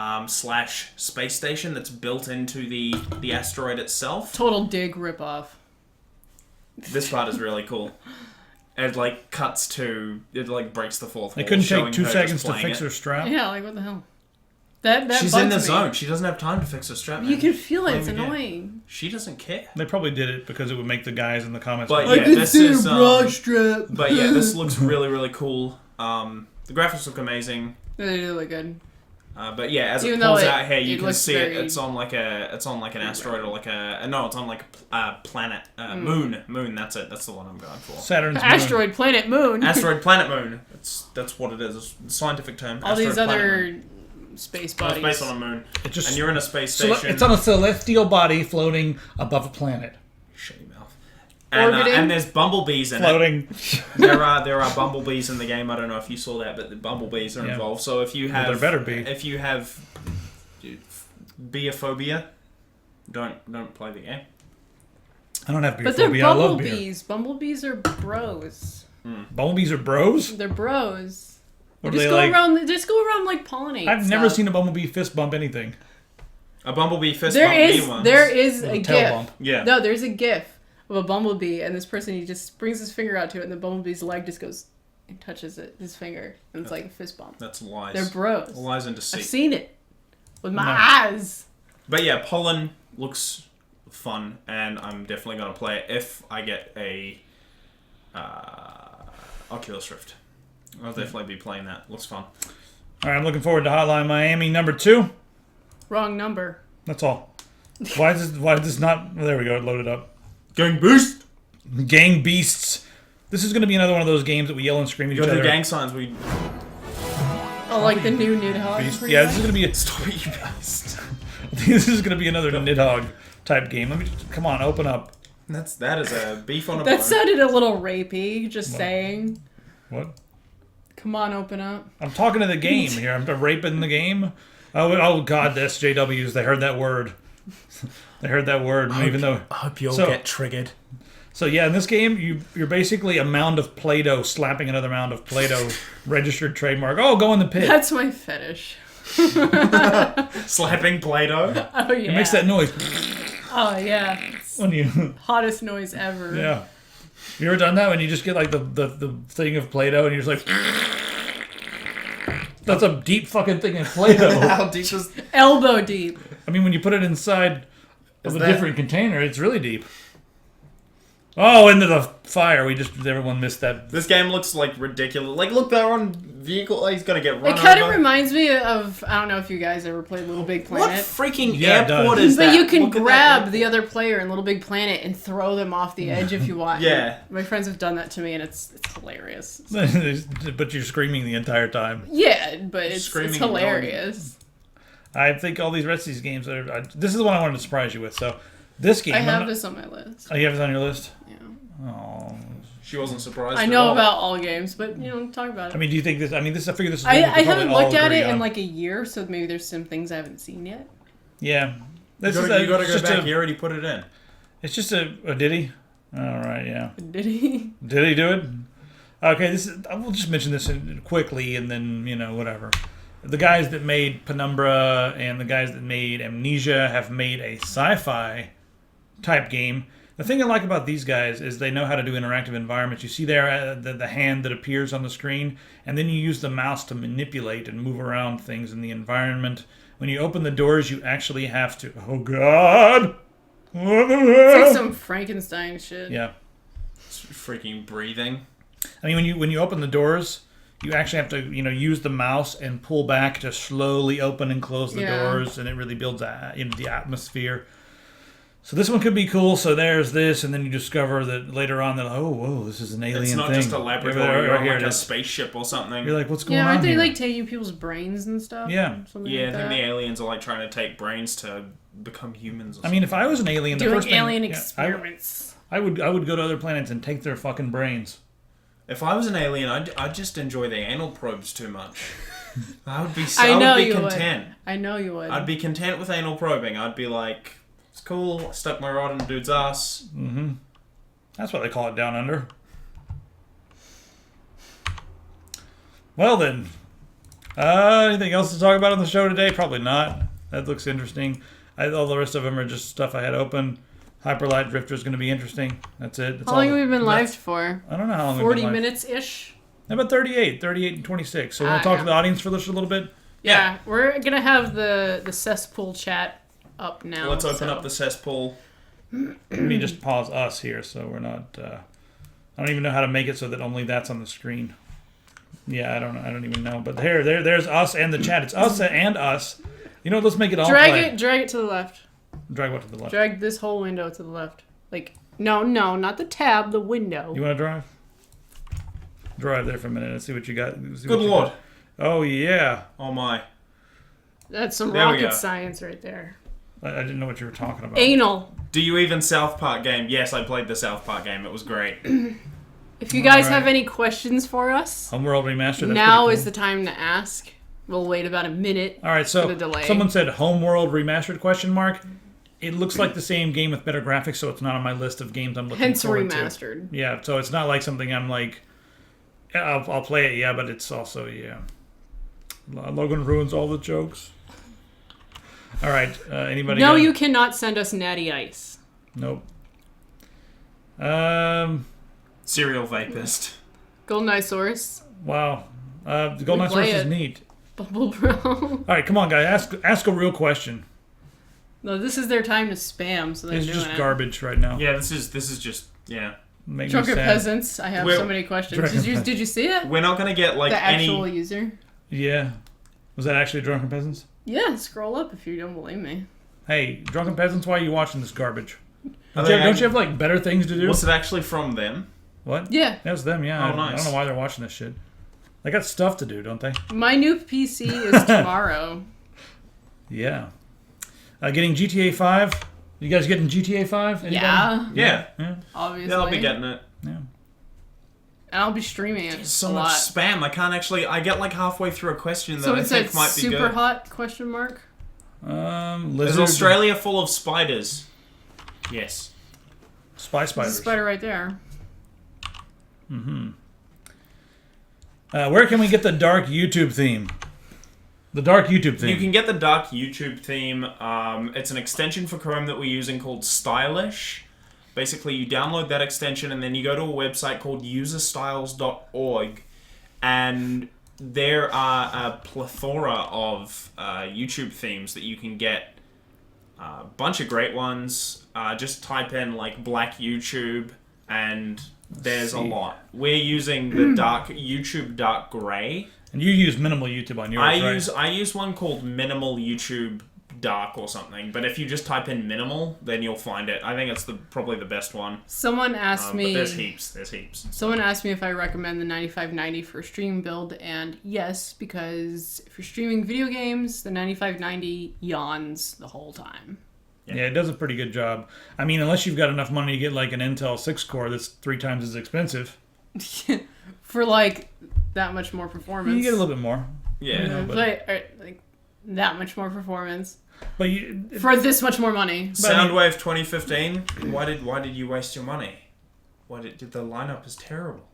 / space station that's built into the asteroid itself. Total dig ripoff. This part is really cool. It like cuts to it like breaks the fourth wall. They couldn't showing take 2 her seconds just to playing fix it. her strap. Yeah, like what the hell? That She's bugs in the me. zone. She doesn't have time to fix her strap. You man. can feel it. It's Playing the game. annoying. She doesn't care. They probably did it because it would make the guys in the comments. But go, yeah, this is strap. but yeah, this looks really really cool. The The graphics look amazing. They do look good. But yeah, as Even it pulls though out here, you can looks see it. very- It's on like an asteroid or like a no, it's on like a planet, moon. Moon. That's it. That's the one I'm going for. Saturn's moon. Asteroid, planet, moon. Asteroid, planet, moon. That's what it is. It's a scientific term. All Asteroid, these planet, other moon. space No, bodies. it's based on a moon, It just and you're in a space station. it's on a celestial body floating above a planet. Shut your mouth. And there's bumblebees in it. Floating. There are bumblebees in the game. I don't know if you saw that, but the bumblebees are Yeah. involved. So if you have, Well, there better be. If you have beophobia, don't play the game. I don't have beer But they're phobia. I love beer. bumblebees. Bumblebees are bros. Bumblebees are bros? They're bros. What They are just they go like? around. They just go around like pollinate. I've never stuff. seen a bumblebee fist bump anything. A bumblebee fist There bump is me once. there is With a a tail gif. bump. Yeah. No, there's a gif of a bumblebee, and this person, he just brings his finger out to it, and the bumblebee's leg just goes and touches it, his finger, and it's like a fist bump. That's lies. They're bros. Lies and I've deceit. seen it with my No. eyes. But yeah, pollen looks fun, and I'm definitely gonna play it if I get a Oculus Rift. I'll definitely be playing that. Looks fun. All right, I'm looking forward to Hotline Miami number 2. Wrong number. That's all. Why is this not... Well, there we go. It loaded up. Gang boost. Gang Beasts. This is going to be another one of those games that we yell and scream at each Go to other. the gang signs. We Oh, like the new Nidhogg. Beast. Yeah, this is going to be a... stop it, you guys. This is going to be another Nidhogg type game. Let me just... Come on, open up. That is a beef on a That bone. sounded a little rapey, just saying. What? Come on, open up. I'm talking to the game here. I'm raping the game. Oh God, the SJWs. They heard that word. They heard that word, even though... I hope you'll So- get triggered. So yeah, in this game, you're basically a mound of Play-Doh slapping another mound of Play-Doh, registered trademark. Oh, go in the pit. That's my fetish. Slapping Play-Doh. Oh, yeah. It makes that noise Oh, yeah. when you... Hottest noise ever. Yeah. You ever done that when you just get like the thing of Play-Doh and you're just like... That's a deep fucking thing of Play-Doh. How deep is... Elbow deep. I mean, when you put it inside of Is a that- different container, it's really deep. Oh, into the fire. Everyone missed that. This game looks like ridiculous. Like, look, they're on vehicle. He's gonna get run It kind of over. reminds me of, I don't know if you guys ever played Little Big What Planet. freaking Yeah, it airport does. is But that? you can Look at grab that. the other player in Little Big Planet and throw them off the edge if you want. Yeah. My friends have done that to me, and it's hilarious. But you're screaming the entire time. Yeah, but it's Screaming and hilarious. I think all these rest of these games are... this is the one I wanted to surprise you with. So, this game... I I'm have not- this on my list. Oh, you have it on your list? Yeah. Oh. She wasn't surprised. I at know all. about all games, but talk about it. I mean, do you think this... I mean, I figure this is... I one we could haven't probably looked all at it agree in on. like a year, so maybe there's some things I haven't seen yet. Yeah. This You is gotta go just back. You already put it in. It's just a did he? All right, yeah. Did he? Did he do it? Okay, I will just mention this quickly, and then whatever. The guys that made Penumbra and the guys that made Amnesia have made a sci-fi type game. The thing I like about these guys is they know how to do interactive environments. You see there the hand that appears on the screen, and then you use the mouse to manipulate and move around things in the environment. When you open the doors, you actually have to... Oh, God! What the It's hell? like some Frankenstein shit. Yeah. It's freaking breathing. I mean, when you open the doors, you actually have to use the mouse and pull back to slowly open and close the Yeah. doors, and it really builds the atmosphere. So this one could be cool. So there's this, and then you discover that later on that whoa, this is an alien thing. It's not just a laboratory Right or here like it a is. spaceship or something. You're like, what's going Yeah, on aren't they here? like taking people's brains and stuff? Yeah. Something Yeah, like I think that? the aliens are like trying to take brains to become humans. Or I mean, if I was an alien, the Doing first thing, alien yeah, experiments. I would go to other planets and take their fucking brains. if I was an alien, I'd just enjoy the anal probes too much. I would be. I know I would be you content. would. I know you would. I'd be content with anal probing. I'd be like, it's cool. I stuck my rod in a dude's ass. Mm-hmm. That's what they call it down under. Well then, anything else to talk about on the show today? Probably not. That looks interesting. All the rest of them are just stuff I had open. Hyperlight Drifter is going to be interesting. That's it. That's How long all. have we been live for? I don't know how long. 40 we've been live. minutes-ish? About 38 and 26. So we're going to talk to the audience for this a little bit. Yeah. We're going to have the cesspool chat up now. Let's open up the cesspool. Let me just pause us here so we're not... I don't even know how to make it so that only that's on the screen. Yeah, I don't know. I don't even know. But there's us and the chat. It's us and us. You know, let's make it all Drag it to the left. Drag what to the left? Drag this whole window to the left. Like, no, not the tab, the window. You want to drive? Drive there for a minute and see what you got. Good lord. Oh, yeah. Oh my. That's some There we go. rocket science right there. I didn't know what you were talking about. Anal. Do you even South Park game? Yes, I played the South Park game. It was great. If you guys Alright. have any questions for us, Homeworld Remastered. That's now pretty is the time to ask. We'll wait about a minute. All right, so for the delay. someone said Homeworld Remastered question mark. It looks like the same game with better graphics, so it's not on my list of games I'm looking Hence forward remastered. to. Yeah, so it's not like something I'm like, yeah, I'll play it, yeah, but it's also, yeah. Logan ruins all the jokes. All right, anybody? No, got- you cannot send us natty ice. Nope. Serial vapist. Golden Isource. Wow. The Golden Eye play Source is it. neat. Bubble Bro. All right, come on, guys. Ask a real question. No, this is their time to spam, so they're It's doing just it. garbage right now. Yeah, this is just Make me Drunken sad. Peasants. I have Well, so many questions. Drunken Did you see it? We're not gonna get like The actual any. user? Yeah. Was that actually Drunken Peasants? Yeah, scroll up if you don't believe me. Hey, Drunken Peasants, why are you watching this garbage? Are Don't they you have like better things to do? Was it actually from them? What? Yeah. That's them, yeah. Oh, I nice. don't know why they're watching this shit. They got stuff to do, don't they? My new PC is tomorrow. Yeah. Getting GTA 5. You guys getting GTA 5? Yeah, Yeah. obviously. Yeah, I'll be getting it. Yeah. And I'll be streaming it So a much lot. spam. I can't actually. I get like halfway through a question that So I it said think might be super good. hot question mark. Is Lizard. Australia full of spiders? Yes. Spy There's a spiders. spider right there. Where can we get the dark YouTube theme? The dark YouTube theme. You can get the dark YouTube theme. It's an extension for Chrome that we're using called Stylish. Basically, you download that extension and then you go to a website called userstyles.org, and there are a plethora of YouTube themes that you can get. A bunch of great ones. Just type in like black YouTube and there's a lot. We're using the dark YouTube dark gray. And you use minimal YouTube on yours, right? I use one called Minimal YouTube Dark or something, but if you just type in minimal, then you'll find it. I think it's probably the best one. Someone asked But me. there's heaps. Someone asked me if I recommend the 9590 for a stream build, and yes, because if you're streaming video games, the 9590 yawns the whole time. Yeah, it does a pretty good job. I mean, unless you've got enough money to get like an Intel 6 core that's 3 times as expensive. For like that much more performance. You get a little bit more. Yeah. know, but- like that much more performance But you, for this much more money. Soundwave 2015. Why did you waste your money? Did the lineup is terrible.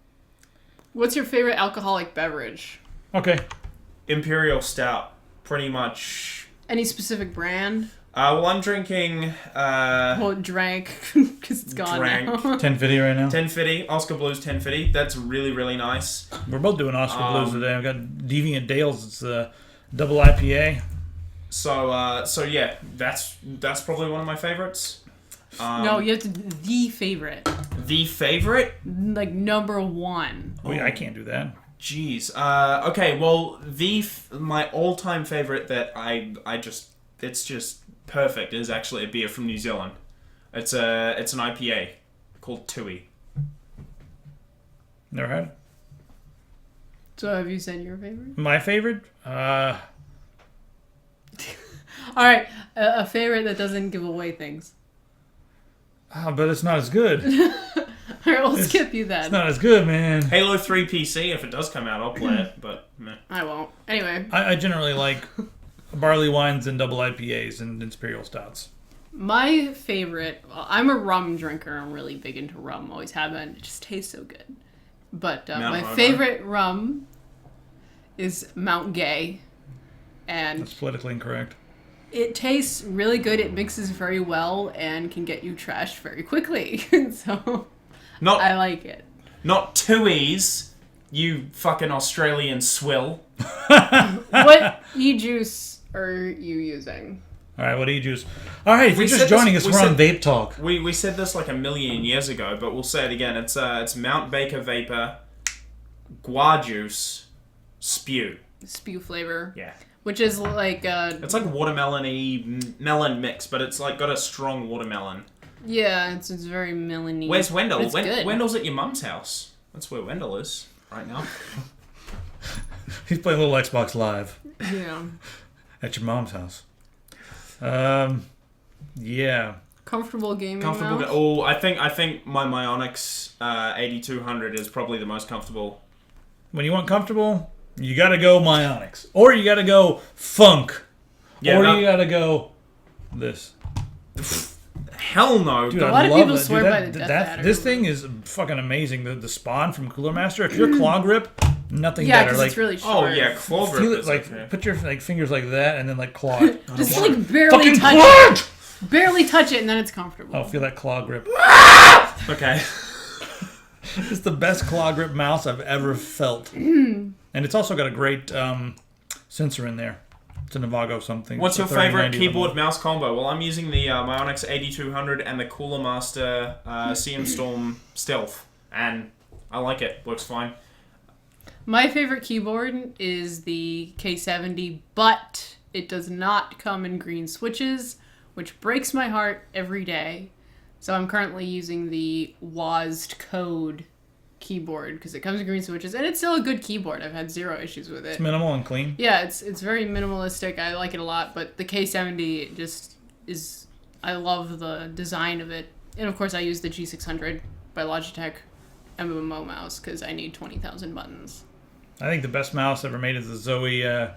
What's your favorite alcoholic beverage? okay. Imperial Stout, pretty much. Any specific brand? Well, I'm drinking Well, drank because it's gone Drank. now. 1050 right now. 1050, Oscar Blues 1050. That's really, really nice. We're both doing Oscar Blues today. I've got Deviant Dales. It's a double IPA. So yeah, that's probably one of my favorites. No, you have to the favorite, The favorite? like number one. Oh, yeah, I can't do that. Jeez. Okay. Well, my all-time favorite that it's just perfect is actually a beer from New Zealand. It's an IPA called Tui. Never had it. So have you said your favorite? My favorite? All right, a favorite that doesn't give away things. But it's not as good. All right, we'll skip you then. It's not as good, man. Halo 3 PC. If it does come out, I'll play it. But meh. I won't. Anyway, I generally like barley wines and double IPAs and imperial stouts. my favorite. Well, I'm a rum drinker. I'm really big into rum. Always have been. It just tastes so good. But Mount my Homer. favorite rum is Mount Gay, and That's politically incorrect. it tastes really good. It mixes very well and can get you trashed very quickly. So Not I like it. not Tui's. You fucking Australian swill. What e-juice are you using? All right, what do you juice? All right, if We you're said just this- joining us, we we're on said- Vape Talk. We said this like a million years ago, but we'll say it again. It's Mount Baker Vapor, Gua Juice, spew. Spew flavor. Yeah. Which is like It's like watermelon-y melon mix, but it's like got a strong watermelon. yeah, it's very melony. Where's Wendell? It's good. Wendell's at your mum's house. That's where Wendell is right now. He's playing a little Xbox Live Yeah. at your mom's house. Yeah. Comfortable gaming Comfortable. mouse? Oh, I think my Myonix 8200 is probably the most comfortable. When you want comfortable, you gotta go Myonix. Or you gotta go Funk. Yeah, or no- you gotta go this. Hell no. Dude, A I lot of love people that. swear Dude, by the death adder. This thing is fucking amazing. The spawn from Cooler Master. If you're claw grip, nothing Yeah, better. because Like, it's really short. Oh yeah, claw grip feel it, is like okay. put your like fingers like that and then like claw it. Just like barely Fucking touch claw! it. Barely touch it and then it's comfortable. Oh, feel that claw grip. Okay. It's the best claw grip mouse I've ever felt. And it's also got a great sensor in there. It's a Navago something. What's your It's a 3090 favorite keyboard something. mouse combo? Well, I'm using the Myonix 8200 and the Cooler Master CM Storm Stealth, and I like it. Works fine. My favorite keyboard is the K70, but it does not come in green switches, which breaks my heart every day. So I'm currently using the WASD code keyboard because it comes in green switches, and it's still a good keyboard. I've had zero issues with it. It's minimal and clean. Yeah, it's very minimalistic. I like it a lot, but the K70 just is... I love the design of it. And of course I use the G600 by Logitech MMO mouse because I need 20,000 buttons. I think the best mouse ever made is the Zoe EC1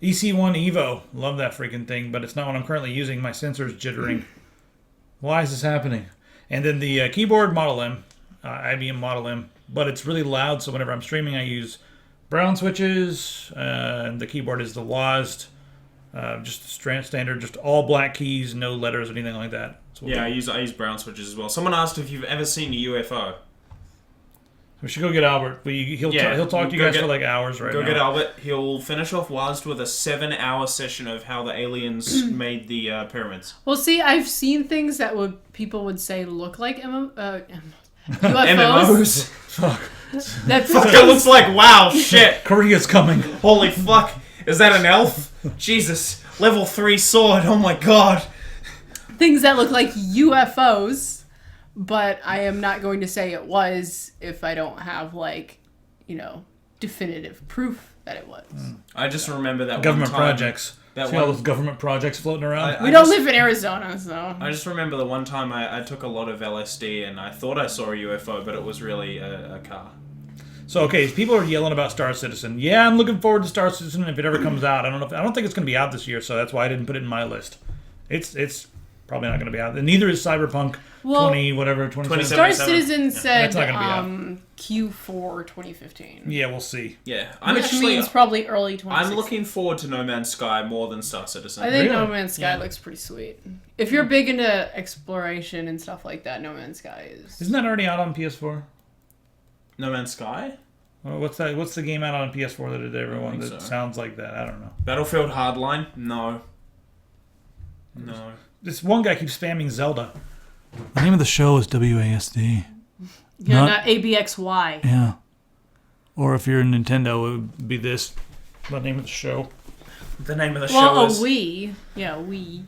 Evo. Love that freaking thing, but it's not what I'm currently using. My sensor's jittering. Why is this happening? And then the keyboard Model M, IBM Model M, but it's really loud, so whenever I'm streaming I use brown switches, and the keyboard is the WASD, just standard, just all black keys, no letters, anything like that. So Yeah, I use brown switches as well. Someone asked if you've ever seen a UFO. we should go get Albert. He'll talk to you go guys get- for like hours right now. Go get Albert. He'll finish off WASD with a 7-hour session of how the aliens made the pyramids. Well, see, I've seen things that people would say look like UFOs. MMOs. Fuck. That Fuck, it looks like, wow, shit. Korea's coming. Holy fuck. Is that an elf? Jesus. Level 3 sword. Oh my god. things that look like UFOs. But I am not going to say it was if I don't have, like, definitive proof that it was. I just remember that Government one time, projects. That See all one, those government projects floating around? We don't live in Arizona, so... I just remember the one time I took a lot of LSD and I thought I saw a UFO, but it was really a car. So okay, people are yelling about Star Citizen. Yeah, I'm looking forward to Star Citizen if it ever comes out. I don't think it's going to be out this year, so that's why I didn't put it in my list. It's probably not going to be out. And neither is Cyberpunk 2077. Star Citizen said That's not gonna be out. Q4 2015. Yeah, we'll see. Yeah, Which means probably early 2016. I'm looking forward to No Man's Sky more than Star Citizen. I think Really? No Man's Sky looks pretty sweet. If you're big into exploration and stuff like that, No Man's Sky is... Isn't that already out on PS4? No Man's Sky? Well, what's that? What's the game out on PS4 that everyone think that so. sounds like that? I don't know. Battlefield Hardline? No. No. This one guy keeps spamming Zelda. The name of the show is WASD. Yeah, not ABXY. Yeah. Or if you're Nintendo, it would be this. The name of the show. The name of the Well, show a is... Wii. Yeah, Wii.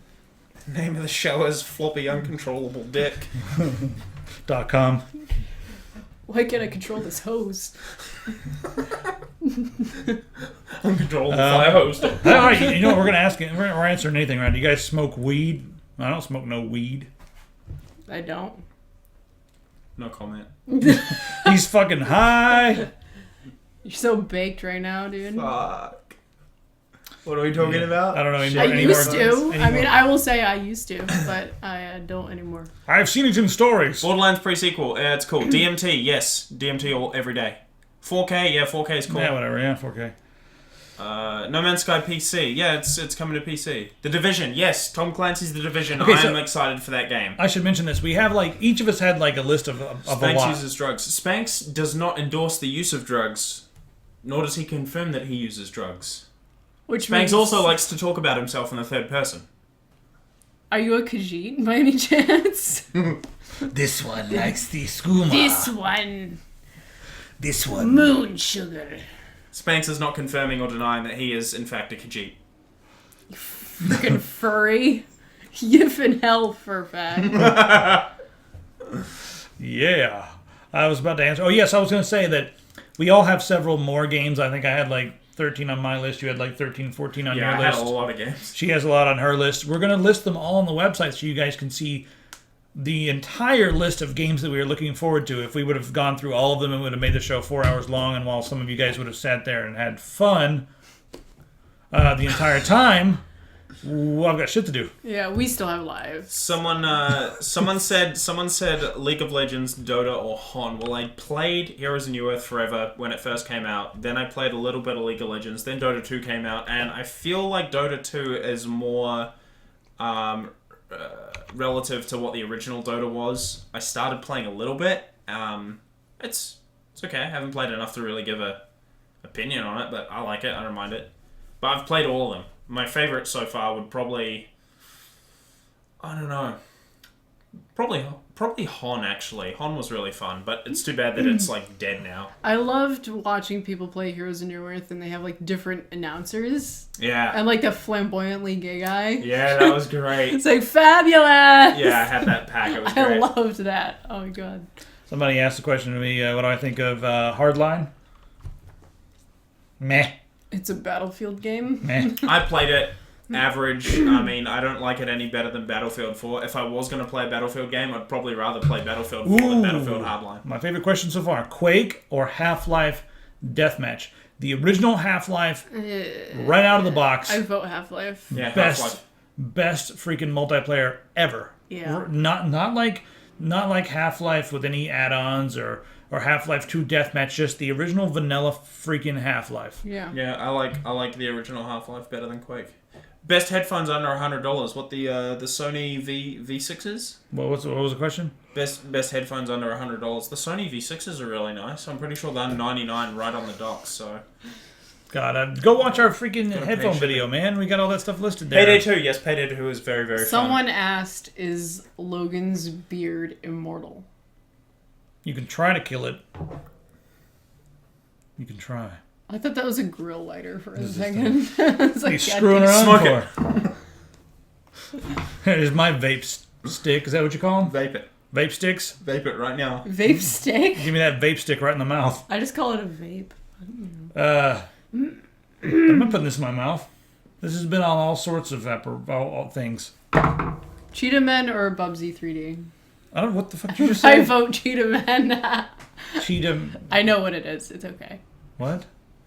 The name of the show is Floppy Uncontrollable Dick. .com. Why can't I control this hose? Uncontrollable Fire Hose. All right, you know what? We're gonna ask. We're answering anything, right? Do you guys smoke weed? I don't smoke no weed. I don't. No comment. He's fucking high. You're so baked right now, dude. Fuck. What are we talking about? I don't know I anymore. used to. anymore. I mean, I will say I used to, but I don't anymore. I've seen it in stories. Borderlands pre-sequel. It's cool. DMT, yes. DMT every day. 4K, yeah, 4K is cool. Yeah, whatever. Yeah, 4K. No Man's Sky PC. Yeah, it's coming to PC. The Division. Yes, Tom Clancy's The Division. Okay, I'm excited for that game. I should mention this. We have each of us had a list of a Spanx lot. uses drugs. Spanx does not endorse the use of drugs, nor does he confirm that he uses drugs. Which Spanx means, also likes to talk about himself in the third person. Are you a Khajiit by any chance? This one likes the skooma. This one. This one. Moon sugar. Spanx is not confirming or denying that he is, in fact, a Khajiit. Freaking furry. Yif in hell, fur fag. Yeah. I was about to answer. Oh, yes, I was going to say that we all have several more games. I think I had like 13 on my list. You had like 13, 14 on your list. Yeah, I had a lot of games. She has a lot on her list. We're going to list them all on the website so you guys can see the entire list of games that we were looking forward to. If we would have gone through all of them, it would have made the show 4 hours long, and while some of you guys would have sat there and had fun the entire time, well, I've got shit to do. Yeah, we still have lives. Someone said League of Legends, Dota, or HON. Well, I played Heroes of New Earth Forever when it first came out. Then I played a little bit of League of Legends. Then Dota 2 came out, and I feel like Dota 2 is more relative to what the original Dota was. I started playing a little bit. It's okay. I haven't played enough to really give a opinion on it, but I like it. I don't mind it. But I've played all of them. My favorite so far would probably... I don't know. Probably HON, actually. HON was really fun, but it's too bad that it's, like, dead now. I loved watching people play Heroes of New Earth, and they have, like, different announcers. Yeah. And, like, the flamboyantly gay guy. Yeah, that was great. It's like, fabulous! Yeah, I had that pack. It was great. I loved that. Oh, my God. Somebody asked the question to me, what do I think of Hardline? Meh. It's a Battlefield game. Meh. I played it. Average. I mean, I don't like it any better than Battlefield 4. If I was going to play a Battlefield game, I'd probably rather play Battlefield 4 than Battlefield Hardline. My favorite question so far, Quake or Half-Life Deathmatch? The original Half-Life, right out of the box. I vote Half-Life. Yeah, Half-Life. Best freaking multiplayer ever. Yeah. Not like Half-Life with any add-ons or Half-Life 2 Deathmatch, just the original vanilla freaking Half-Life. Yeah. Yeah, I like the original Half-Life better than Quake. Best headphones under $100. What the Sony V6s? What was the question? Best headphones under $100. The Sony V6s are really nice. I'm pretty sure they're $99 right on the dock. So. God, go watch our freaking headphone video, man. We got all that stuff listed there. Payday 2, yes, Payday 2 is very, very Someone fun. asked, is Logan's beard immortal? You can try to kill it. You can try. I thought that was a grill lighter for a second. It's like, He's screwing around Smoke for. Here's my vape stick. Is that what you call them? Vape it. Vape sticks? Vape it right now. Vape stick? Give me that vape stick right in the mouth. I just call it a vape. I'm not putting this in my mouth. This has been on all sorts of all things. Cheetah Men or Bubsy 3D? I don't know what the fuck did you just I say. vote Cheetah Men. Cheetah. I know what it is. It's okay. What?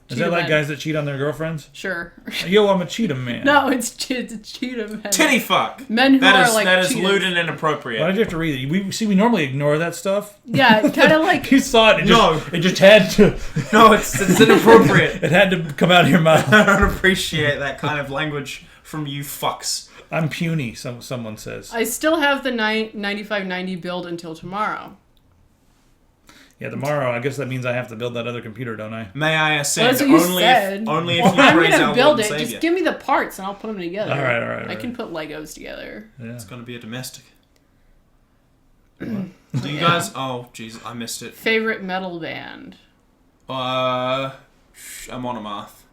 Is Cheetah that like men. guys that cheat on their girlfriends? Sure. Yo, I'm a cheetah man. No, it's Cheetah Men. Titty fuck. Men who That are is like that is cheetahs. lewd and inappropriate. Why did you have to read it? We normally ignore that stuff. Yeah, kind of like... You saw it. It just had to. No, it's inappropriate. It had to come out of your mouth. I don't appreciate that kind of language from you fucks. I'm puny. Someone says. I still have the 9590 build until tomorrow. Yeah, tomorrow. I guess that means I have to build that other computer, don't I? May I ascend? That's what you only said. if only if you I'm praise gonna our build Lord it. and Just Savior. give me the parts and I'll put them together. All right. I can put Legos together. Yeah. It's gonna be a domestic. Do you guys? Oh, jeez, I missed it. Favorite metal band? I'm on a math.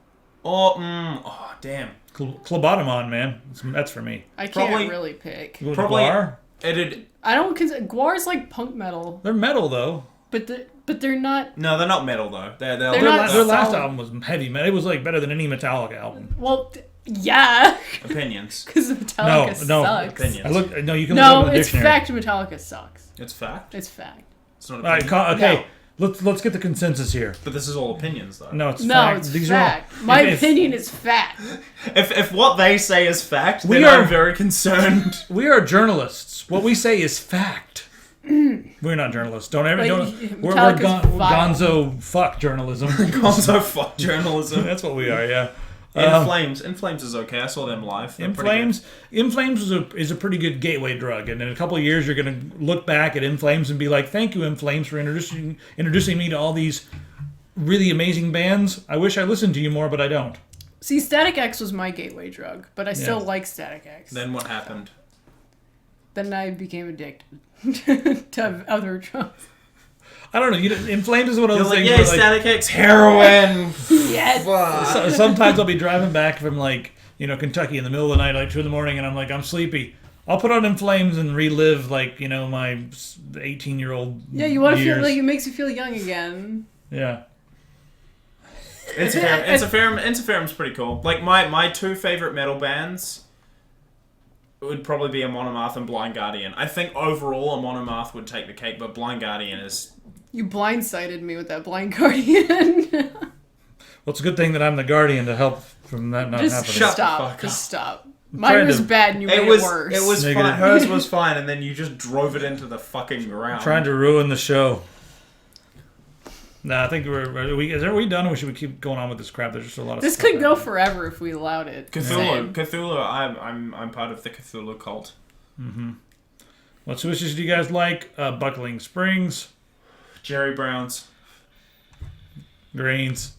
Oh, damn. Clobotomon, man. That's for me. I can't Probably- really pick. Probably- Guar? I don't consider... Guar's like punk metal, They're metal though. but they're not... No, they're not metal though. They're They're Their, not their last solid. album was heavy, man. It was like better than any Metallica album. Well, yeah, opinions. because Metallica No, sucks. Opinions. No, you can look up No, in the it's dictionary. fact Metallica sucks. It's fact. It's fact. It's not All right, opinion. okay. Let's get the consensus here. But this is all opinions though. No, it's No, fact. it's These fact. Are all, My if- opinion is fact. If what they say is fact, We then are- I'm very concerned. We are journalists. What we say is fact. We're not journalists. Don't ever. Like, We're Metallica's vile. gonzo fuck journalism. Also, fuck journalism. That's what we are. Yeah. In Flames is okay. I saw them live. They're In pretty good. Flames, In Flames is a pretty good gateway drug, and in a couple of years, you're going to look back at In Flames and be like, "Thank you, In Flames, for introducing me to all these really amazing bands. I wish I listened to you more, but I don't." See, Static X was my gateway drug, but I still Yeah. like Static X. Then what happened? Then I became addicted to other drugs. I don't know. In Flames is one of You're those like, things yeah, where, like, static X, heroin. Yes. sometimes I'll be driving back from, like, Kentucky in the middle of the night, like 2 in the morning, and I'm like, I'm sleepy. I'll put on In Flames and relive, like, my 18-year-old Yeah, you want to years. feel like it makes you feel young again. Yeah. Interferum's pretty cool. Like, my 2 favorite metal bands would probably be Amon Amarth and Blind Guardian. I think overall Amon Amarth would take the cake, but Blind Guardian is... You blindsided me with that Blind Guardian. Well, it's a good thing that I'm the guardian to help from that not Just happening. shut the stop. fuck Just stop. trying Mine was to- bad and you made it worse. It was Negative. fine. Hers was fine, and then you just drove it into the fucking ground. Trying to ruin the show. Nah, I think are we done, or should we keep going on with this crap? There's just a lot of This stuff could go happening. forever if we allowed it. Cthulhu. I'm part of the Cthulhu cult. What switches do you guys like? Buckling Springs, Jerry Brown's. Greens.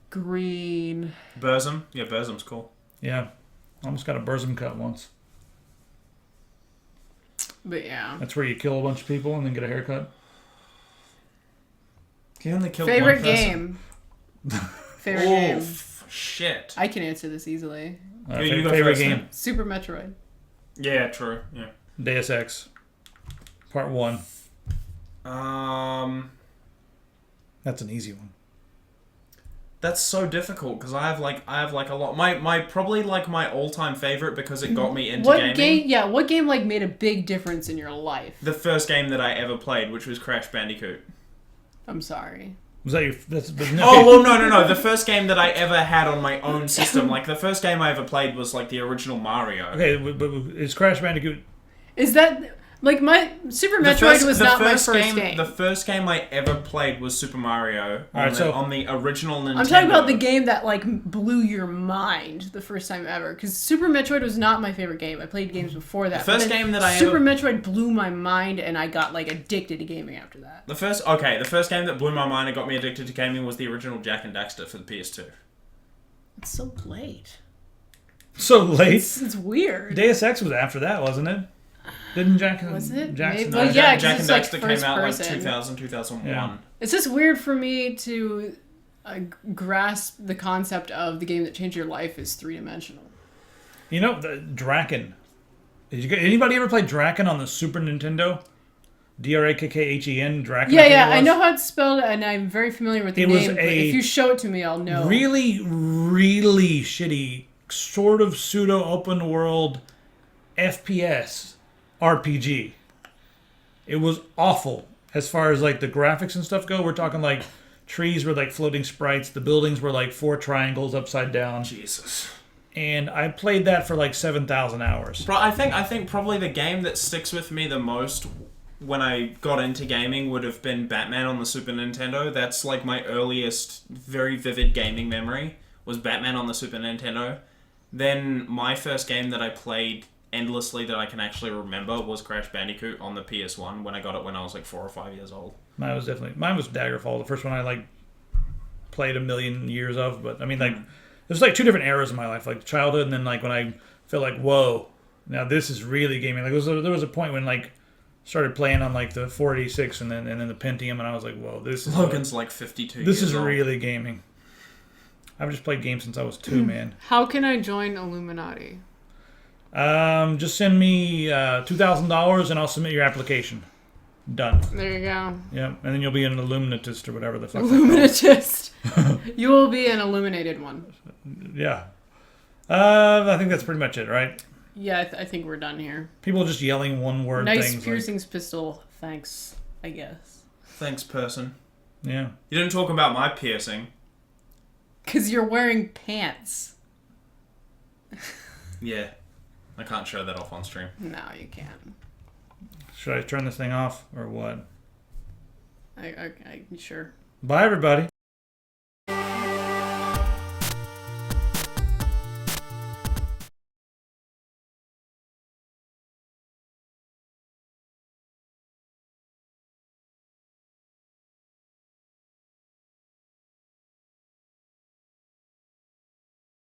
Green. Burzum. Yeah, Burzum's cool. Yeah, almost got a Burzum cut once. But yeah. That's where you kill a bunch of people and then get a haircut. He only killed Favorite one person. game. Favorite game. Shit. I can answer this easily. Yeah, you go favorite first, game. then. Super Metroid. Yeah, true. Yeah. Deus Ex. Part 1. That's an easy one. That's so difficult because I have like a lot. My probably like my all-time favorite because it got me into gaming. What game like made a big difference in your life? The first game that I ever played, which was Crash Bandicoot. I'm sorry. Was that your... Oh, well, no. The first game that I ever had on my own system, like the first game I ever played was like the original Mario. Okay, but is Crash Bandicoot... Is that... Like, my Super Metroid was not my first game. The first game I ever played was Super Mario on the original Nintendo. I'm talking about the game that, like, blew your mind the first time ever. Because Super Metroid was not my favorite game. I played games before that. The first game that I Super Metroid blew my mind, and I got, like, addicted to gaming after that. The first game that blew my mind and got me addicted to gaming was the original Jak and Daxter for the PS2. It's so late. So late? It's weird. Deus Ex was after that, wasn't it? Didn't Jackson... Was it? Jackson... Maybe. Well, yeah, Jak 'cause and it's, Daxter like, came out like first person. 2000, 2001. Yeah. It's just weird for me to grasp the concept of the game that changed your life is three-dimensional. You know, the Draken. Anybody ever play Draken on the Super Nintendo? Drakken, Draken. Yeah, I know how it's spelled, and I'm very familiar with the name. But if you show it to me, I'll know. Really, really shitty, sort of pseudo open world FPS RPG. It was awful as far as like the graphics and stuff go. We're talking like trees were like floating sprites. The buildings were like 4 triangles upside down. Jesus. And I played that for like 7,000 hours. I think probably the game that sticks with me the most when I got into gaming would have been Batman on the Super Nintendo. That's like my earliest, very vivid gaming memory was Batman on the Super Nintendo. Then my first game that I played endlessly that I can actually remember was Crash Bandicoot on the PS1 when I got it when I was like 4 or 5 years old. Mine was Daggerfall, the first one I like played a million years of. But I mean, like there's like 2 different eras in my life, like childhood, and then like when I felt like, whoa, now this is really gaming. Like there was a point when like started playing on like the 486 and then the Pentium, and I was like, whoa, this is Logan's like 52. This years is old. Really gaming. I've just played games since I was 2, man. How can I join Illuminati? Just send me $2,000 and I'll submit your application. Done. There you go. Yeah, and then you'll be an Illuminatist or whatever the fuck. Illuminatist. You will be an illuminated one. Yeah. I think that's pretty much it, right? Yeah, I think we're done here. People just yelling one-word Nice things. piercings pistol. Thanks, I guess. Thanks, person. Yeah. You didn't talk about my piercing. Because you're wearing pants. Yeah. I can't show that off on stream. No, you can't. Should I turn this thing off or what? I sure. Bye, everybody.